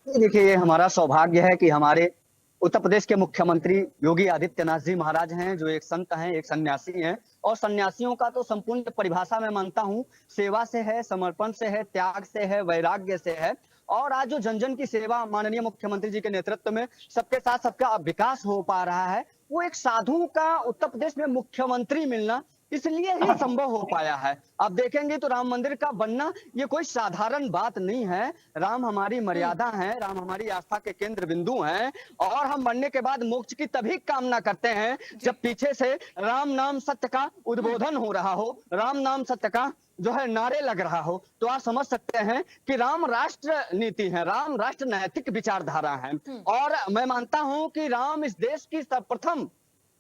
देखिए, ये हमारा सौभाग्य है कि हमारे उत्तर प्रदेश के मुख्यमंत्री योगी आदित्यनाथ जी महाराज हैं, जो एक संत हैं, एक सन्यासी हैं। और सन्यासियों का तो संपूर्ण परिभाषा मैं मानता हूं सेवा से है, समर्पण से है, त्याग से है, वैराग्य से है। और आज जो जन जन की सेवा माननीय मुख्यमंत्री जी के नेतृत्व में सबके साथ सबका विकास हो पा रहा है, वो एक साधु का उत्तर प्रदेश में मुख्यमंत्री मिलना इसलिए ही संभव हो पाया है। आप देखेंगे तो राम मंदिर का बनना ये कोई साधारण बात नहीं है। राम हमारी मर्यादा है, राम हमारी आस्था के केंद्र बिंदु हैं। और हम मरने के बाद मोक्ष की तभी कामना करते हैं जब पीछे से राम नाम सत्य का उद्बोधन हो रहा हो, राम नाम सत्य का जो है नारे लग रहा हो। तो आप समझ सकते हैं कि राम राष्ट्र नीति है, राम राष्ट्र नैतिक विचारधारा है। और मैं मानता हूं कि राम इस देश की सर्वप्रथम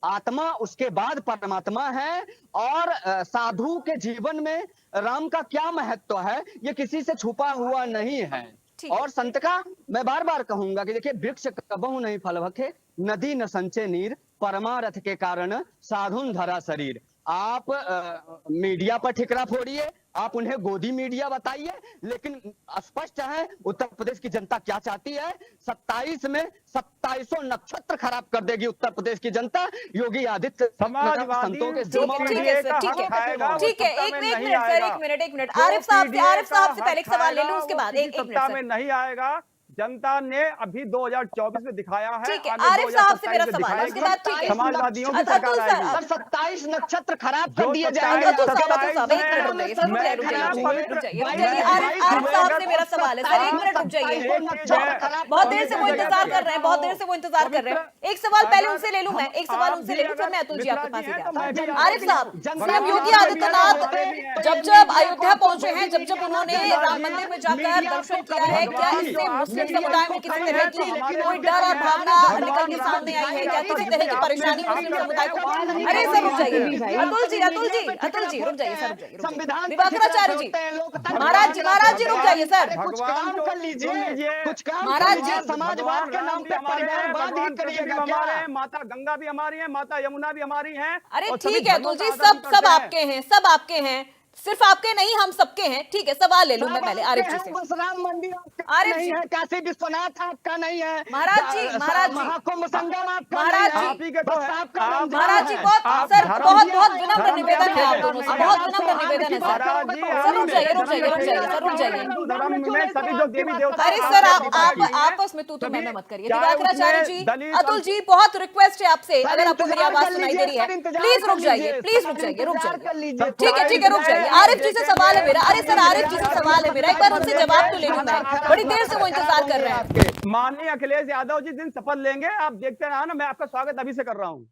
आत्मा, उसके बाद परमात्मा है। और साधु के जीवन में राम का क्या महत्व है ये किसी से छुपा हुआ नहीं है। और संत का मैं बार बार कहूंगा कि देखिए, वृक्ष कबहू नहीं फल भखे, नदी न संचे नीर, परमारथ के कारण साधुन धरा शरीर। आप मीडिया पर ठिकरा फोड़िए, आप उन्हें गोदी मीडिया बताइए, लेकिन स्पष्ट है उत्तर प्रदेश की जनता क्या चाहती है। 27 में 2700 नक्षत्र खराब कर देगी उत्तर प्रदेश की जनता योगी आदित्य समाजवादी संतों के ठीक है, एक मिनट आरिफ साहब से पहले एक सवाल ले लूं, उसके बाद एक सत्ता में नहीं आएगा। जनता ने अभी 2024 में दिखाया है। ठीक है, आरिफ साहब से मेरा सवाल, उसके बाद ठीक है समाजवादियों की सरकार आएगी। 27 नक्षत्र खराब कर दिए जाएंगे। आरिफ साहब से मेरा सवाल है सर, एक मिनट रुक जाइए, बहुत देर से वो इंतजार कर रहे हैं, बहुत देर से वो इंतजार कर रहे हैं। एक सवाल पहले उनसे ले लूं, मैं एक सवाल उनसे ले लूं, फिर मैं अतुल जी आपके पास ही। आरिफ साहब, सीएम योगी आदित्यनाथ जब अयोध्या पहुंचे हैं, जब उन्होंने राम मंदिर में जाकर दर्शन किया है, क्या इससे मुस्लिम समुदाय में किसी तरह की कोई डर और भावना निकल के सामने आई है? क्या किसी तरह की परेशानी मुस्लिम समुदाय को? अरे सर रुक जाइए, अतुल जी रुक जाइए सर, दिवाकराचार्य जी, महाराज जी रुक जाइए सर, कुछ काम कर लीजिए, कुछ काम महाराज जी, समाजवाद के नाम पे परिवारवाद ही करिएगा क्या? माता गंगा भी हमारी है, माता यमुना भी हमारी है। अरे ठीक है अतुल जी, सब आपके हैं, सब आपके हैं, सिर्फ आपके नहीं हम सबके हैं। ठीक है, सवाल ले लूं मैं पहले आरिफ जी से। राम मंदिर आरिफ नहीं है, काशी विश्वनाथ आपका नहीं है, महाराज जी महाकुंभ संगम आपका महाराज नहीं है, जी, बस आपका महाराज जी बहुत विनम्र निवेदन है आप दोनों से, बहुत विनम्र निवेदन है सर। रुक जाइए। सभी जो देवी देवता, अरे सर आप आपस में तू मैं मत करिए। दिवाकराचार्य जी, अतुल जी, बहुत रिक्वेस्ट है आपसे, अगर आपको मेरी आवाज सुनाई दे रही है प्लीज रुक जाइए। ठीक है रुक जाइए। आरिफ जी से सवाल है मेरा, अरे सर आरिफ जी से सवाल है मेरा, एक बार उनसे जवाब तो ले लूं मैं, बड़ी देर से वो इंतजार कर रहे हैं। माननीय अखिलेश यादव जिस दिन शपथ लेंगे आप देखते रहा ना, मैं आपका स्वागत अभी से कर रहा हूँ।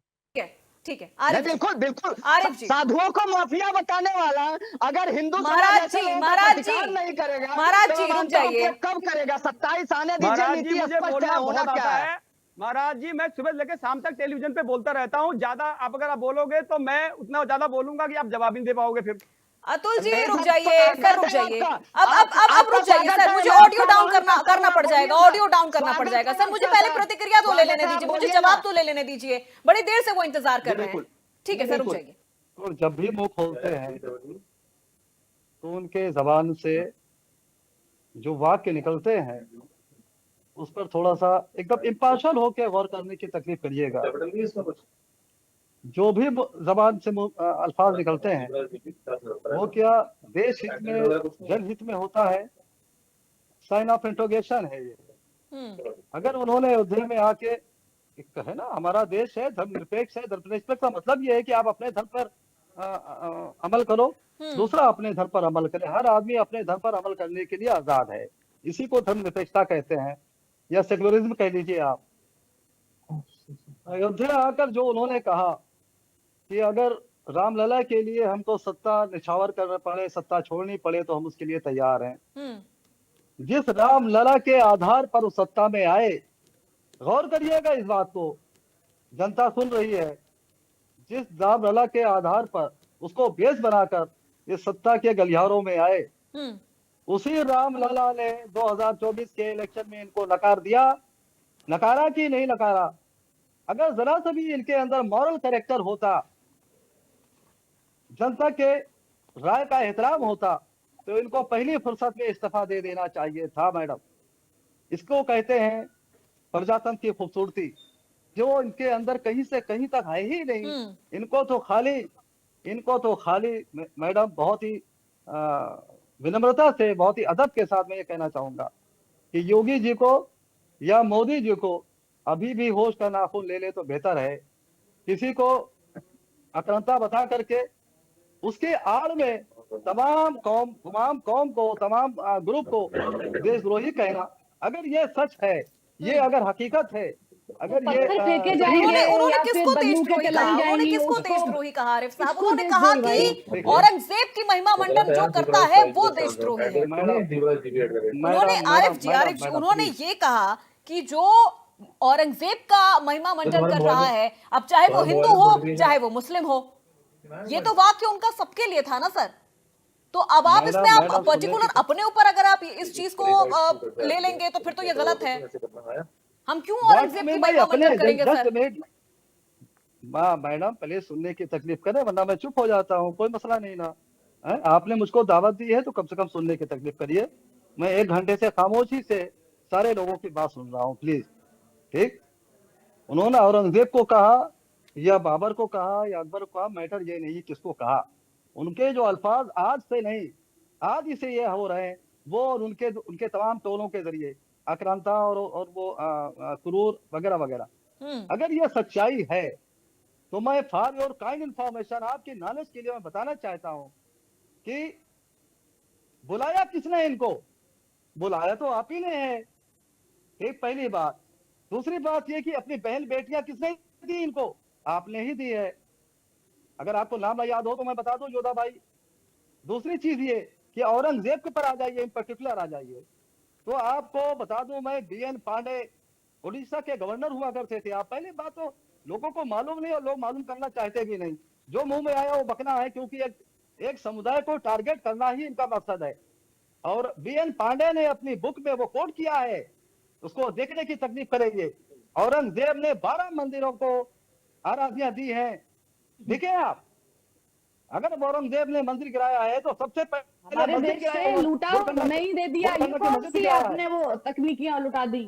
ठीक है आरिफ, बिल्कुल आरिफ जी, साधुओं को माफिया बताने वाला अगर हिंदू महाराज जी नहीं करेगा, महाराज जी रुक जाइए, कब करेगा? 27 आने दीजिए, नीति स्पष्ट है, होना क्या है? महाराज जी, मैं सुबह लेके शाम तक टेलीविजन पे बोलता रहता हूँ, ज्यादा आप अगर आप बोलोगे तो मैं उतना ज्यादा बोलूंगा कि आप जवाब नहीं दे पाओगे फिर। अतुल जी मेरे रुक साथ जाइए स्वागत सर, रुक है जाइए। आपका। अब रुक जाइए आपका सर, मुझे स्वागत है, ऑडियो डाउन करना पड़ जाएगा, ऑडियो डाउन करना पड़ स्वागत जाएगा है सर। मुझे आपका, पहले सर। प्रतिक्रिया तो ले स्वागत लेने है, दीजिए, आप मुझे बोलिए जवाब ना। तो ले लेने दीजिए, बड़ी देर से वो इंतजार कर जी रहे हैं। बिल्कुल। ठीक है जी सर, रुक बिल्कुल। जाइए। तो जब भी मुंह खोलते हैं तो उनके जबान से जो वाक्य निकलते हैं उस पर थोड़ा सा एकदम इम्पार्शल होकर गौर करने की तकलीफ करिएगा। जो भी जबान से अल्फाज निकलते हैं वो क्या देश हित में, जनहित में होता है? साइन ऑफ इंट्रोगेशन है ये। अगर उन्होंने अयोध्या में आके कहे ना हमारा देश है धर्मनिरपेक्ष है, धर्मनिरपेक्ष का मतलब ये है कि आप अपने धर्म पर अमल करो, दूसरा अपने धर्म पर अमल करे, हर आदमी अपने धर्म पर अमल करने के लिए आजाद है। इसी को धर्मनिरपेक्षता कहते हैं या सेक्युलरिज्म कह लीजिए आप। अयोध्या आकर जो उन्होंने कहा कि अगर रामलला के लिए हमको सत्ता निछावर करना पड़े, सत्ता छोड़नी पड़े तो हम उसके लिए तैयार हैं। जिस रामलला के आधार पर उस सत्ता में आए, गौर करिएगा इस बात को, जनता सुन रही है, जिस रामलला के आधार पर उसको बेस बनाकर इस सत्ता के गलियारों में आए, उसी रामलला ने 2024 के इलेक्शन में इनको नकार दिया। नकारा कि नहीं नकारा? अगर जरा सा भी इनके अंदर मॉरल कैरेक्टर होता, जनता के राय का एहतराम होता, तो इनको पहली फुर्सत में इस्तीफा दे देना चाहिए था मैडम। इसको कहते हैं प्रजातंत्र की खूबसूरती, जो इनके अंदर कहीं से कहीं तक है ही नहीं। इनको तो खाली मैडम बहुत ही विनम्रता से, बहुत ही अदब के साथ मैं ये कहना चाहूंगा कि योगी जी को या मोदी जी को अभी भी होश का नाखून ले ले तो बेहतर है। किसी को अक्रांता बता करके उसके आड़ में तमाम कौम को, तमाम ग्रुप को देशद्रोही कहना, अगर ये सच है, ये अगर हकीकत है, अगर ये पत्थर फेंके जाएंगे उन्होंने या किसको फिर बंदूकें देशद्रोही चलाई कहा? उन्होंने जाएंगी, किसको उसको देशद्रोही कहा आरिफ साहब? किसको उन्होंने कहा देशद्रोही कि औरंगजेब की महिमा मंडन जो करता है वो देशद्रोही है। उन्होंने आरिफ जी उन्होंने ये कहा कि जो औरंगजेब का महिमा मंडन कर रहा है, अब चाहे वो हिंदू हो चाहे वो मुस्लिम हो, ये तो वाक्य उनका सबके लिए था ना सर। तो अब आप इसमें आप पर्टिकुलर अपने ऊपर अगर आप इस चीज को ले लेंगे तो फिर तो ये गलत है। हम क्यों औरंगजेब की महिमा मंडन करेंगे सर? मैडम पहले सुनने की तकलीफ करें, वरना मैं चुप हो जाता हूँ, कोई मसला नहीं ना है? आपने मुझको दावत दी है तो कम से कम सुनने की तकलीफ करिए। मैं 1 घंटे से खामोशी से सारे लोगों की बात सुन रहा हूँ, प्लीज। ठीक, उन्होंने औरंगजेब को कहा या बाबर को कहा या अकबर को कहा, मैटर ये नहीं किसको कहा। उनके जो अल्फाज आज से नहीं, आज ही से ये हो रहे हैं, वो और उनके तमाम टोलों के जरिए आक्रांता और वो क्रूर वगैरह वगैरह। अगर ये सच्चाई है तो मैं फॉर योर काइंड इंफॉर्मेशन, आपकी नॉलेज के लिए मैं बताना चाहता हूं कि बुलाया किसने इनको? बुलाया तो आप ही ने है, एक पहली बात। दूसरी बात ये कि अपनी बहन बेटियां किसने दी इनको? आपने ही दी है। अगर आपको नाम याद हो तो मैं बता दूं, योधा भाई। दूसरी चीज ये कि औरंगजेब के पर आ जाइए, इन पर्टिकुलर आ जाइए, तो आपको बता दूं मैं BN पांडे उड़ीसा के गवर्नर हुआ करते थे। आप पहली बात तो लोगों को मालूम नहीं और लोग मालूम करना चाहते भी नहीं। जो मुंह में आया वो बकना है, क्योंकि एक समुदाय को टारगेट करना ही इनका मकसद है। और BN पांडे ने अपनी बुक में वो कोट किया है, उसको देखने की तकलीफ करेंगे। औरंगजेब ने 12 मंदिरों को आराधना दी है। देखिए आप, अगर औरंगजेब ने मंदिर गिराया है तो सबसे पहले हमारे मंदिर देश गिराया से लूटा नहीं दे दिया, कौन सी आपने वो तकनीकियां लुटा दी?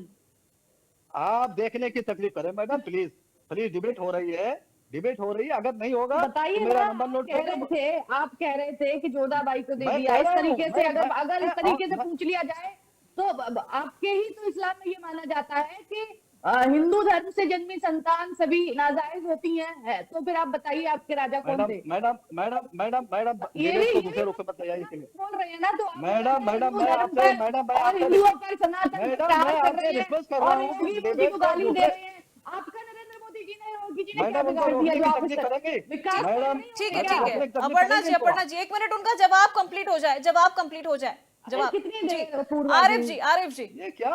आप देखने की तकलीफ करें मैडम, प्लीज प्लीज। डिबेट हो रही है, डिबेट हो रही है। अगर नहीं होगा बताइए तो ना, मेरा आप नंबर नोट कह रहे थे, आप कह रहे थे कि जोधाबाई को दे मैं दिया। कह इस रहा हूं, तरीके से अगर इस तरीके से मैं- पूछ लिया जाए तो आपके ही तो इस्लाम में ये माना जाता है कि हिंदू धर्म से जन्मी संतान सभी नाजायज होती हैं। तो फिर आप बताइए आपके राजा कौन थे? मैडम मैडम मैडम मैडम ये डिबेट को भी दूसरे रुख में तैयारी के लिए बोल रहे हैं ना, तो आप मैडम हिंदू मैं धर्म आपसे पर मैडम मैं और आपसे हिंदुओं पर सनातन मैडम प्रहार मैं कर आपसे रहे हैं रिक्वेस्ट कर रहा और हूँ योगी कि मोदी डिबेट को को गाली दे दूसरे रहे हैं। आपका नरेंद्र मोदी जी ने, योगी जी ने क्या मैडम उनको बिगाड़ दिया रोकने जो की आप तकलीफ करेंगे विकास मैडम। ठीक है क्या? ठीक है, अपर्णा जी 1 मिनट, उनका जवाब कंप्लीट हो जाए, जवाब कंप्लीट हो जाए। जवाब कितनी जी, देर पूर्व आरिफ जी ये क्या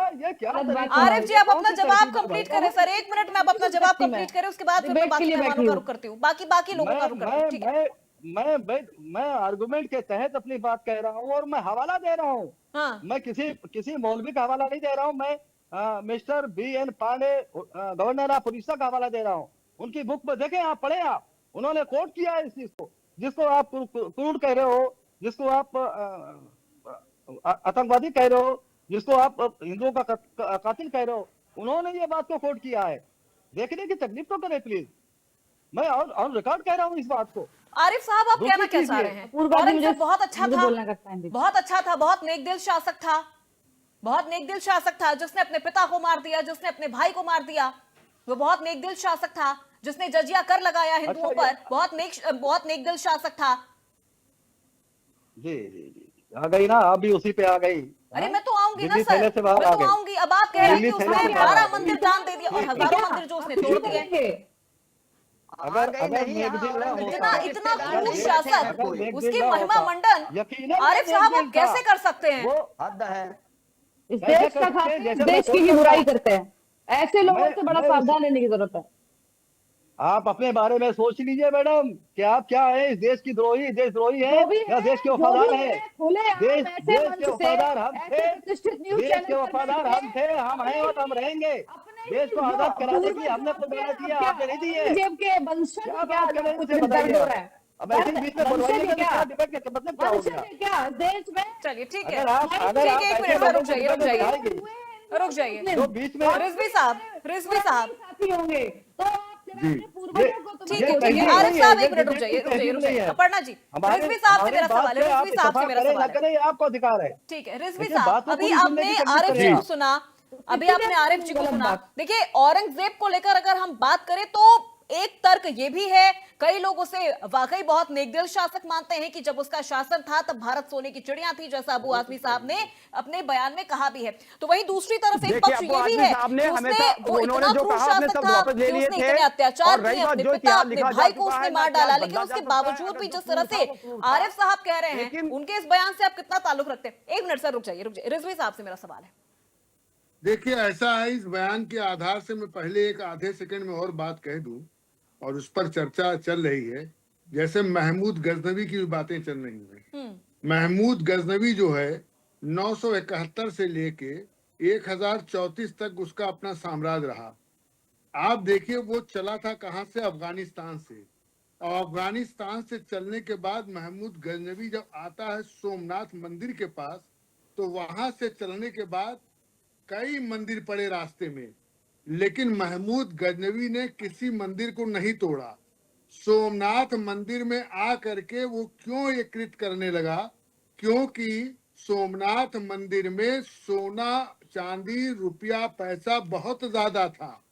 आरिफ जी आप अपना जवाब कंप्लीट करें सर। 1 मिनट में आप अपना जवाब कंप्लीट करें, उसके बाद फिर मैं डिबेट के बाकी लिए मेहमानों बैठी का हूँ। रुख करती हूँ, बाकी लोगों का रुख करती हूँ। ठीक है, मैं आर्गुमेंट के तहत अपनी बात कह रहा हूँ और मैं हवाला दे रहा हूँ। हाँ मैं किसी मौलवी का हवाला नहीं दे रहा हूँ। मैं mister BN Pandey, governor of Orissa का हवाला दे रहा हूँ। उनकी बुक में देखें, आप पढ़े, आप उन्होंने कोट किया है इस चीज को, जिसको आप क्रूड कह रहे हो, जिसको आप आतंकवादी कह रहे हो, जिसको आप हिंदुओं का कातिल कह रहे हो, उन्होंने ये बात को कोट किया है। देखने की तकलीफ तो करें प्लीज। मैं और रिकॉर्ड कह रहा हूँ इस बात को। आरिफ साहब, आप कहना क्या चाह रहे हैं? औरंगजेब बहुत अच्छा था, बोलने का टाइम दीजिए। बहुत अच्छा था, बहुत नेकदिल शासक था, बहुत नेकदिल शासक था, जिसने अपने पिता को मार दिया, जिसने अपने भाई को मार दिया। वो बहुत नेकदिल शासक था, जिसने जजिया कर लगाया हिंदुओं पर। बहुत नेकदिल शासक था। जी जी जी, आ गई ना, आप भी उसी पे आ गई। अरे मैं तो आऊंगी ना दिल्ली सर, थैले से बाहर मैं आ तो गई। आऊंगी। अब आप कह रहे हैं कि दिल्ली थैले उसने से बाहर 12 आ गई। मंदिर दान दे दिए और हजारों मंदिर जो उसने तोड़ दिए। अगर नेकदिल ना इतना होता, इतना अगर क्रूर नेक- शासक, अगर नेकदिल उसकी ना महिमा होता, मंडन यकीनन आरिफ साहब आप नेकदिल था। कैसे कर सकते हैं? वो हद है। इस कैसे देश का कर सकते खाते हैं? हैं, इस जैसे मैं देश की सोच ही सकता बुराई हूँ। करते हैं। ऐसे लोगों से बड़ा मैं सावधान रहने की जरूरत है। आप अपने बारे में सोच लीजिए मैडम कि आप क्या है, इस देश की द्रोही, देशद्रोही है जो भी या है, देश के जो वफादार भी है? है, खुलेआम देश ऐसे देश मंच के से, वफादार हम ऐसे थे, प्रतिष्ठित न्यूज देश चैनल के पर वफादार बैठ हम थे, हम हैं और हम रहेंगे। अपने देश ही को जो आजाद कराने की पूर्वज हमने आपके कुर्बानी दी है, क्या आपने नहीं दी है। औरंगजेब के वंशज क्या हैं क्या? बात जो करें आपको इनसे इतने दर्द बताइए हो आप। रहा है? अब ऐसे ही बीच में वंशज बोलवाइए है कि क्या? डिबेट का मतलब क्या हो वंशज गया? है क्या देश में? चलिए ठीक है, अगर आप ठीक है, एक ऐसे मिनट सर, लोगों रुक को जाइए, डिबेट रुक में जाइए, बिठाएंगे रुक जाइए। जो बीच में रिजवी साहब, रिजवी साहब, साथी होंगे तो आप जरा जी। अपने पूर्वजों को तो ठीक ये है, ठीक है। तहजीब आरिफ नहीं साहब है, एक ये मिनट रुक डिबेट की जाइए, रुक जाइए, तहजीब रुक नहीं जाइए। है। अपर्णा जी, हमारे रिजवी साहब से हमारी मेरा बात सवाल है, से आप रिजवी साहब से इत्तेफाक मेरा करें ना सवाल है। करें, ये आपको अधिकार है। ठीक है, रिजवी लेकिन साहब, बात को अभी पूरी सुनने आपने की तकलीफ आरिफ करें जी को आप। सुना, अभी किसी आपने ने आरिफ जी को गलत सुना। बात। देखिए, औरंगजेब को लेकर अगर हम बात करें तो एक तर्क ये भी है, कई लोग उसे वाकई बहुत नेकदिल शासक मानते हैं कि जब उसका शासन था तब भारत सोने की चिड़िया थी, जैसा अबू आजमी साहब ने अपने बयान में कहा भी है। तो वहीं दूसरी तरफ एक देखिए, पक्ष अबू ये भी आजमी है साहब ने कि उसने हमेशा वो उन्होंने इतना जो क्रूर कहा अपने शासक शब्द था वापस ले कि लिए उसने थे। इतने अत्याचार और रही किए, बात अपने जो पिता, इतिहास अपने लिखा भाई जा को चुका उसने है, मार ना डाला, इतिहास लेकिन बदला उसके जा सकता है। बावजूद भी अगर जिस जो तरह क्रूर से था, वो क्रूर था। आरिफ साहब कह रहे हैं, लेकिन उनके इस बयान से आप कितना ताल्लुक रखते हैं? एक मिनट सर, रुक जाइए, रुक जाइए। रिजवी साहब से मेरा सवाल है। देखिए, ऐसा है, इस बयान के आधार से मैं पहले एक आधे सेकंड में और बात कह दूं, और उस पर चर्चा चल रही है। जैसे महमूद गजनवी की भी बातें चल रही हैं। महमूद गजनवी जो है 971 से लेके 1034 तक उसका अपना साम्राज्य रहा। आप देखिए, वो चला था कहां से? अफगानिस्तान से। और अफगानिस्तान से चलने के बाद महमूद गजनवी जब आता है सोमनाथ मंदिर के पास, तो वहां से चलने के बाद कई मंदिर पड़े रास्ते में, लेकिन महमूद गजनवी ने किसी मंदिर को नहीं तोड़ा। सोमनाथ मंदिर में आ करके वो क्यों ये कृत करने लगा? क्योंकि सोमनाथ मंदिर में सोना, चांदी, रुपया, पैसा बहुत ज्यादा था।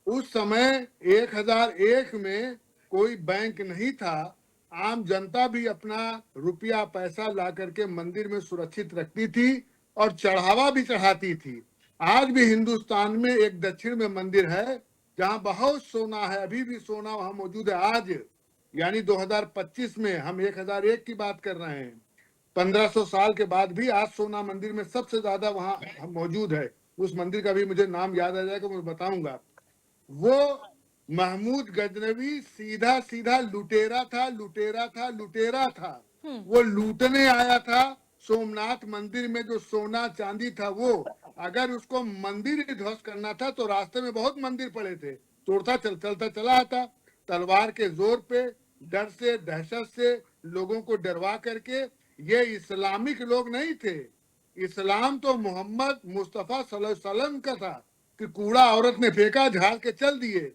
उस समय 1001 में कोई बैंक नहीं था। आम जनता भी अपना रुपया पैसा ला करके मंदिर में सुरक्षित रखती थी और चढ़ावा भी चढ़ाती थी। आज भी हिंदुस्तान में एक दक्षिण में मंदिर है जहां बहुत सोना है, अभी भी सोना वहां मौजूद है। आज यानी 2025 में हम 1001 की बात कर रहे हैं। 1500 साल के बाद भी आज सोना मंदिर में सबसे ज्यादा वहां मौजूद है। उस मंदिर का भी मुझे नाम याद आ जाएगा, मैं बताऊंगा। वो महमूद गजनवी सीधा सीधा लुटेरा था, लुटेरा था, लुटेरा था। वो लूटने आया था। सोमनाथ मंदिर में जो सोना चांदी था, वो अगर उसको मंदिर ही ध्वस्त करना था तो रास्ते में बहुत मंदिर पड़े थे, तोड़ता चलता चला आता, तलवार के जोर पे, डर से, दहशत से, लोगों को डरवा करके। ये इस्लामिक लोग नहीं थे। इस्लाम तो मोहम्मद मुस्तफा सल्लल्लाहु अलैहि वसल्लम का था कि कूड़ा औरत ने फेंका, झाड़ के चल दिए।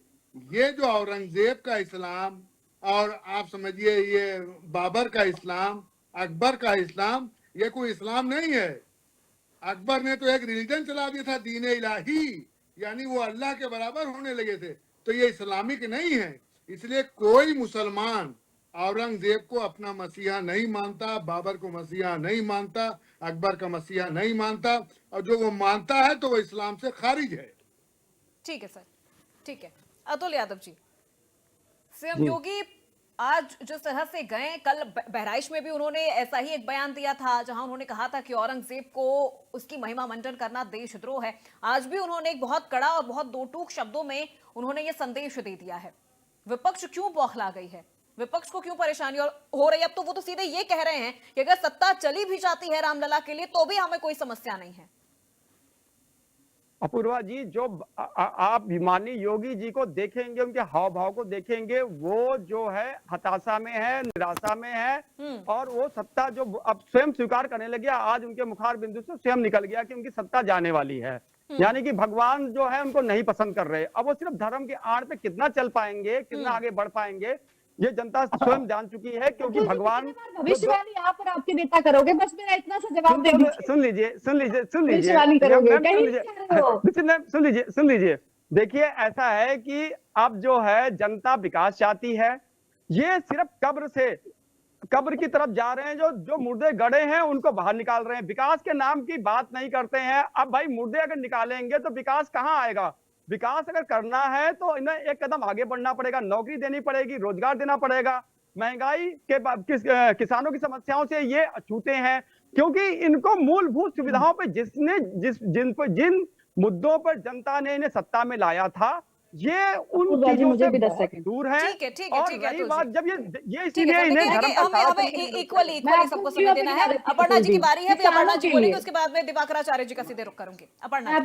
ये जो औरंगजेब का इस्लाम, और आप समझिए ये बाबर का इस्लाम, अकबर का इस्लाम, ये कोई इस्लाम नहीं है। अकबर ने तो एक रिलीजन चला दिया था, दीन इलाही, यानी वो अल्लाह के बराबर होने लगे थे। तो ये इस्लामिक नहीं है। इसलिए कोई मुसलमान औरंगजेब को अपना मसीहा नहीं मानता, बाबर को मसीहा नहीं मानता, अकबर का मसीहा नहीं मानता, और जो वो मानता है तो वो इस्लाम से खारिज है। ठीक है सर, ठीक है। अतुल यादव जी, सीएम योगी आज जिस तरह से गए, कल बहराइच में भी उन्होंने ऐसा ही एक बयान दिया था जहां उन्होंने कहा था कि औरंगजेब को उसकी महिमा मंडन करना देशद्रोह है। आज भी उन्होंने एक बहुत कड़ा और बहुत दो टूक शब्दों में उन्होंने ये संदेश दे दिया है। विपक्ष क्यों बौखला गई है? विपक्ष को क्यों परेशानी हो रही है? अब तो वो तो सीधे ये कह रहे हैं कि अगर सत्ता चली भी जाती है रामलला के लिए तो भी हमें कोई समस्या नहीं है। अपूर्वा जी, जो आप माननीय योगी जी को देखेंगे, उनके हाव भाव को देखेंगे, वो जो है हताशा में है, निराशा में है, और वो सत्ता जो अब स्वयं स्वीकार करने लगे, आज उनके मुखार बिंदु से स्वयं निकल गया कि उनकी सत्ता जाने वाली है। यानी कि भगवान जो है उनको नहीं पसंद कर रहे। अब वो सिर्फ धर्म के आड़ पे कितना चल पाएंगे, कितना आगे बढ़ पाएंगे, ये जनता स्वयं जान चुकी है, क्योंकि भगवान भविष्यवाणी यहाँ पर आपके नेता करोगे, बस मेरा इतना सा जवाब दे दीजिए। सुन लीजिए भविष्यवाणी करोगे, सुन लीजिए। देखिए, ऐसा है कि अब जो है जनता विकास चाहती है, ये सिर्फ कब्र की तरफ जा रहे हैं। जो मुर्दे गड़े हैं उनको बाहर निकाल रहे हैं, विकास के नाम की बात नहीं करते हैं। अब भाई मुर्दे अगर निकालेंगे तो विकास कहाँ आएगा? विकास अगर करना है तो इन्हें एक कदम आगे बढ़ना पड़ेगा, नौकरी देनी पड़ेगी, रोजगार देना पड़ेगा। महंगाई के किसानों की समस्याओं से ये अछूते हैं, क्योंकि इनको मूलभूत सुविधाओं पे जिन मुद्दों पर जनता ने इन्हें सत्ता में लाया था, ये उन चीजों से बहुत दूर है। और रही बात, जब ये इसीलिए इन्हें हमें इक्वली सबको समय देना है। अपर्णा जी की बारी है, अपर्णा जी बोलेंगे, उसके बाद में दिवाकराचार्य जी का सीधे रुख करूंगी। अपर्णा,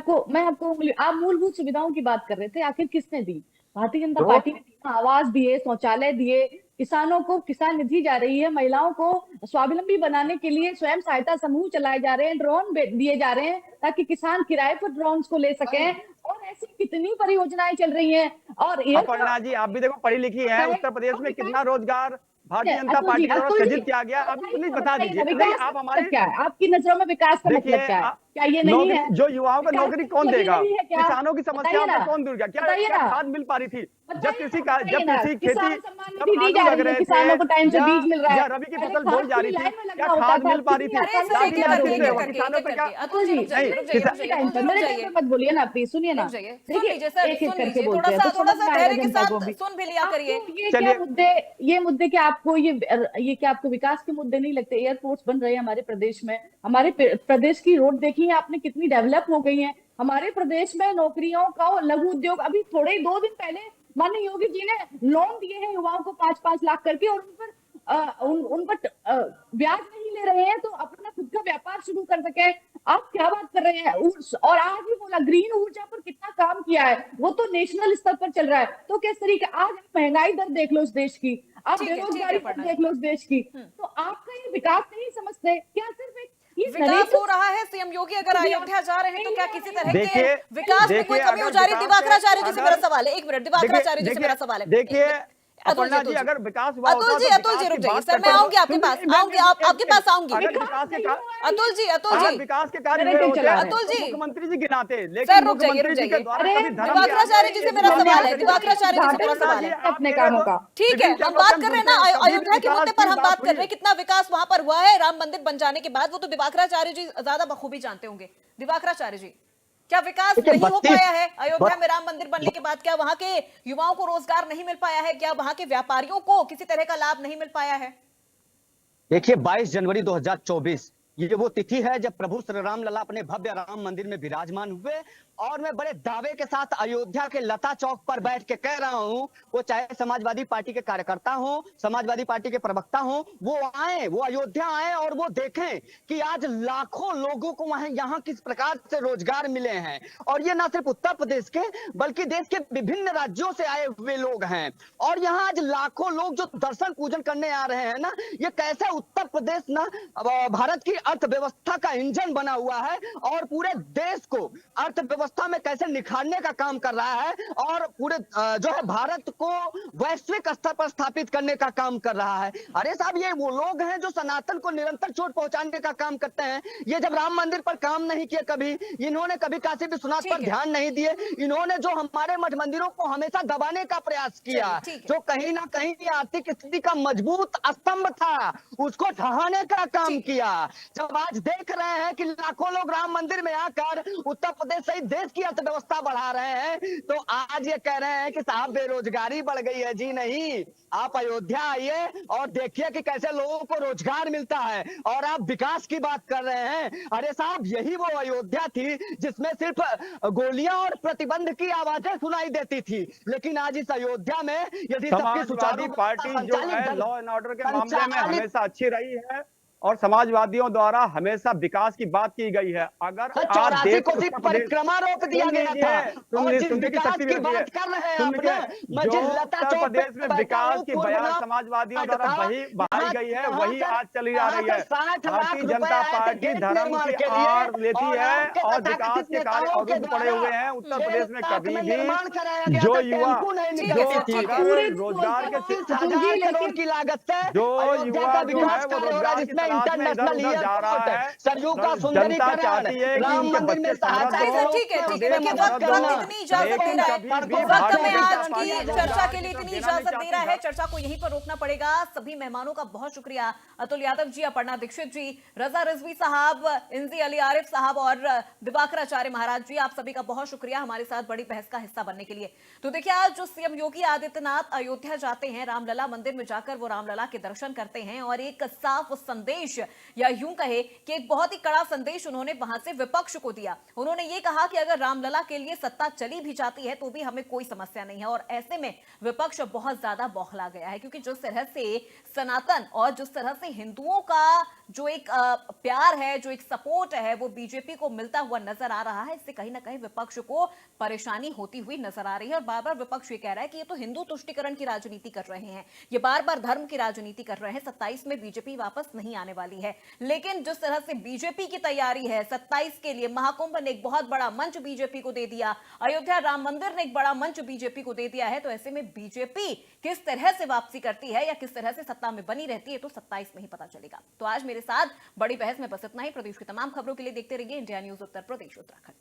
आप मूलभूत सुविधाओं की बात कर रहे थे, आखिर किसने दी? भारतीय जनता पार्टी ने आवास दिए, शौचालय दिए, किसानों को किसान निधि जा रही है, महिलाओं को स्वावलंबी बनाने के लिए स्वयं सहायता समूह चलाए जा रहे हैं, ड्रोन दिए जा रहे हैं ताकि किसान किराए पर ड्रोन को ले सकें, और ऐसी कितनी परियोजनाएं चल रही हैं। और अपर्णा जी, आप भी देखो पढ़ी लिखी है, उत्तर प्रदेश में कितना रोजगार भारतीय जनता पार्टी द्वारा सृजित किया गया। आप प्लीज बता दीजिए, आप हमारे क्या है आपकी नजरों में विकास का मतलब क्या है? क्या ये नहीं है? जो युवाओं को नौकरी कौन देगा? किसानों की समस्याओं को कौन दूर किया? क्या खाद मिल पा रही थी? जब कृषि खेती लग रहे थे, किसानों को टाइम से बीज मिल रहा है, रबी की फसल बोई जा रही थी, क्या खाद मिल पा रही थी? किसानों पे क्या? मत बोलिए ना प्लीज, सुनिए ना, थोड़ा सा धैर्य के साथ सुन भी लिया करिए। ये मुद्दे क्या आपको क्या आपको विकास के मुद्दे नहीं लगते? एयरपोर्ट्स बन रहे हैं हमारे प्रदेश में, हमारे प्रदेश की रोड देखी है आपने कितनी डेवलप हो गई है। हमारे प्रदेश में नौकरियों का लघु उद्योग, अभी थोड़े 2 दिन पहले माननीय योगी जी ने लोन दिए हैं युवाओं को 5-5 लाख करके, और उन पर ब्याज नहीं ले रहे हैं तो अपना खुद का व्यापार शुरू कर सके। आप क्या बात कर रहे हैं? और आज भी बोला ग्रीन ऊर्जा पर कितना काम किया है, वो तो नेशनल स्तर पर चल रहा है। तो किस तरीके, आज महंगाई दर देख लो इस देश की, आप बेरोजगारी दर देख लो इस देश की, तो आपका ये विकास नहीं समझते क्या? सिर्फ एक विकास हो रहा है। सीएम योगी अगर अयोध्या जा रहे हैं तो क्या किसी तरह के विकास में कोई कमी हो जा रही? दिवाकराचार्य जी से मेरा सवाल है, 1 मिनट, दिवाकराचार्य जी से मेरा सवाल है। देखिए अपर्णा जी, अगर विकास हुआ अतुल जी रुक जाइए सर, मैं आऊंगी आपके पास, आपके पास आऊंगी। अतुल जी विकास के कार्य अतुल जी मुख्यमंत्री जी गिनाते, सर रुक जाइए, दिवाकराचार्य जी से मेरा सवाल है, दिवाकराचार्य जी से मेरा सवाल है अपने कामों का। ठीक है, हम बात कर रहे हैं ना अयोध्या के मुद्दे पर, हम बात कर रहे हैं कितना विकास वहां पर हुआ है राम मंदिर बन जाने के बाद, वो तो दिवाकराचार्य जी ज्यादा बखूबी जानते होंगे। दिवाकराचार्य जी, क्या विकास नहीं हो पाया है अयोध्या में राम मंदिर बनने के बाद? क्या वहां के युवाओं को रोजगार नहीं मिल पाया है? क्या वहां के व्यापारियों को किसी तरह का लाभ नहीं मिल पाया है? देखिए 22 जनवरी 2024 ये वो तिथि है जब प्रभु श्री राम लला अपने भव्य राम मंदिर में विराजमान हुए, और मैं बड़े दावे के साथ अयोध्या के लता चौक पर बैठ के कह रहा हूं, वो चाहे समाजवादी पार्टी के कार्यकर्ता हो, समाजवादी पार्टी के प्रवक्ता हो, वो अयोध्या आए और वो देखें कि आज लाखों लोगों को वहां यहाँ किस प्रकार से रोजगार मिले हैं। और ये ना सिर्फ उत्तर प्रदेश के बल्कि देश के विभिन्न राज्यों से आए हुए लोग हैं, और यहाँ आज लाखों लोग जो दर्शन पूजन करने आ रहे हैं ना, ये कैसे उत्तर प्रदेश ना भारत की अर्थव्यवस्था का इंजन बना हुआ है, और पूरे देश को अर्थव्यवस्था में कैसे निखारने का काम कर रहा है, और पूरे जो है भारत को वैश्विक स्तर पर स्थापित करने का काम कर रहा है। अरे साहब, ये वो लोग हैं जो सनातन को निरंतर चोट पहुंचाने का काम करते हैं। ये जब राम मंदिर पर काम नहीं किए, कभी इन्होंने कभी काशी विश्वनाथ पर ध्यान नहीं दिए, इन्होंने जो हमारे मठ मंदिरों को हमेशा दबाने का प्रयास किया, जो कहीं ना कहीं आर्थिक स्थिति का मजबूत स्तंभ था, उसको ढहाने का काम किया। जब आज देख रहे हैं कि लाखों लोग राम मंदिर में आकर उत्तर प्रदेश सहित प्रदेश की अर्थव्यवस्था बढ़ा रहे हैं, तो आज ये कह रहे हैं कि साहब बेरोजगारी बढ़ गई है। जी नहीं, आप अयोध्या आइए और देखिए कि कैसे लोगों को रोजगार मिलता है, और आप विकास की बात कर रहे हैं। अरे साहब, यही वो अयोध्या थी जिसमें सिर्फ गोलियां और प्रतिबंध की आवाजें सुनाई देती थी, लेकिन आज इस अयोध्या में यदि समाजवादी पार्टी जो है लॉ एंड ऑर्डर के मामले में हमेशा अच्छी रही है और समाजवादियों द्वारा हमेशा विकास की बात की गई है। अगर आज देश परिक्रमा रोक दिया गया था, और जिस विकास की बात कर रहे हैं उत्तर प्रदेश में विकास की बयान समाजवादियों द्वारा वही बहाई गई है, वही आज चली आ रही है। भारतीय जनता पार्टी धर्म की आड़ लेती है और विकास के कार्य अवरुद्ध पड़े हुए हैं। उत्तर प्रदेश में कभी भी जो युवा रोजगार के 30,000 करोड़ की लागत से जो युवा जो है वो रोजगार की इंटरनेशनल जा रहा है, सरयू का सुंदरीकरण, राम मंदिर में सहायता। ठीक है, देखिए वक्त इतनी इजाजत दे रहा है, वक्त में आज की चर्चा के लिए इतनी इजाजत दे रहा है, चर्चा को यहीं पर रोकना पड़ेगा। सभी मेहमानों का बहुत शुक्रिया, अतुल यादव जी, अपर्णा दीक्षित जी, रजा रिजवी साहब, इंजी अली आरिफ साहब और दिवाकर आचार्य महाराज जी, आप सभी का बहुत शुक्रिया हमारे साथ बड़ी बहस का हिस्सा बनने के लिए। तो देखिए, आज जो सीएम योगी आदित्यनाथ अयोध्या जाते हैं, रामलला मंदिर में जाकर वो रामलला के दर्शन करते हैं और एक साफ संदेश, या यूं कहे कि एक बहुत ही कड़ा संदेश उन्होंने वहां से विपक्ष को दिया। उन्होंने ये कहा कि अगर रामलला के लिए सत्ता चली भी जाती है तो भी हमें कोई समस्या नहीं है, और ऐसे में विपक्ष बहुत ज्यादा बौखला गया है, क्योंकि जिस तरह से सनातन और जिस तरह से हिंदुओं का जो एक प्यार है, जो एक सपोर्ट है, वो बीजेपी को मिलता हुआ नजर आ रहा है, इससे कहीं ना कहीं विपक्ष को परेशानी होती हुई नजर आ रही है। और बार बार विपक्ष ये कह रहा है कि ये तो हिंदू तुष्टीकरण की राजनीति कर रहे हैं, ये बार बार धर्म की राजनीति कर रहे हैं, 27 में बीजेपी वापस नहीं आने वाली है। लेकिन जिस तरह से बीजेपी की तैयारी है 27 के लिए, महाकुंभ ने एक बहुत बड़ा मंच बीजेपी को दे दिया, अयोध्या राम मंदिर ने एक बड़ा मंच बीजेपी को दे दिया है, तो ऐसे में बीजेपी किस तरह से वापसी करती है या किस तरह से सत्ता में बनी रहती है, तो 27 में ही पता चलेगा। तो आज मेरे साथ बड़ी बहस में बस इतना ही। प्रदेश की तमाम खबरों के लिए देखते रहिए इंडिया न्यूज उत्तर प्रदेश उत्तराखंड।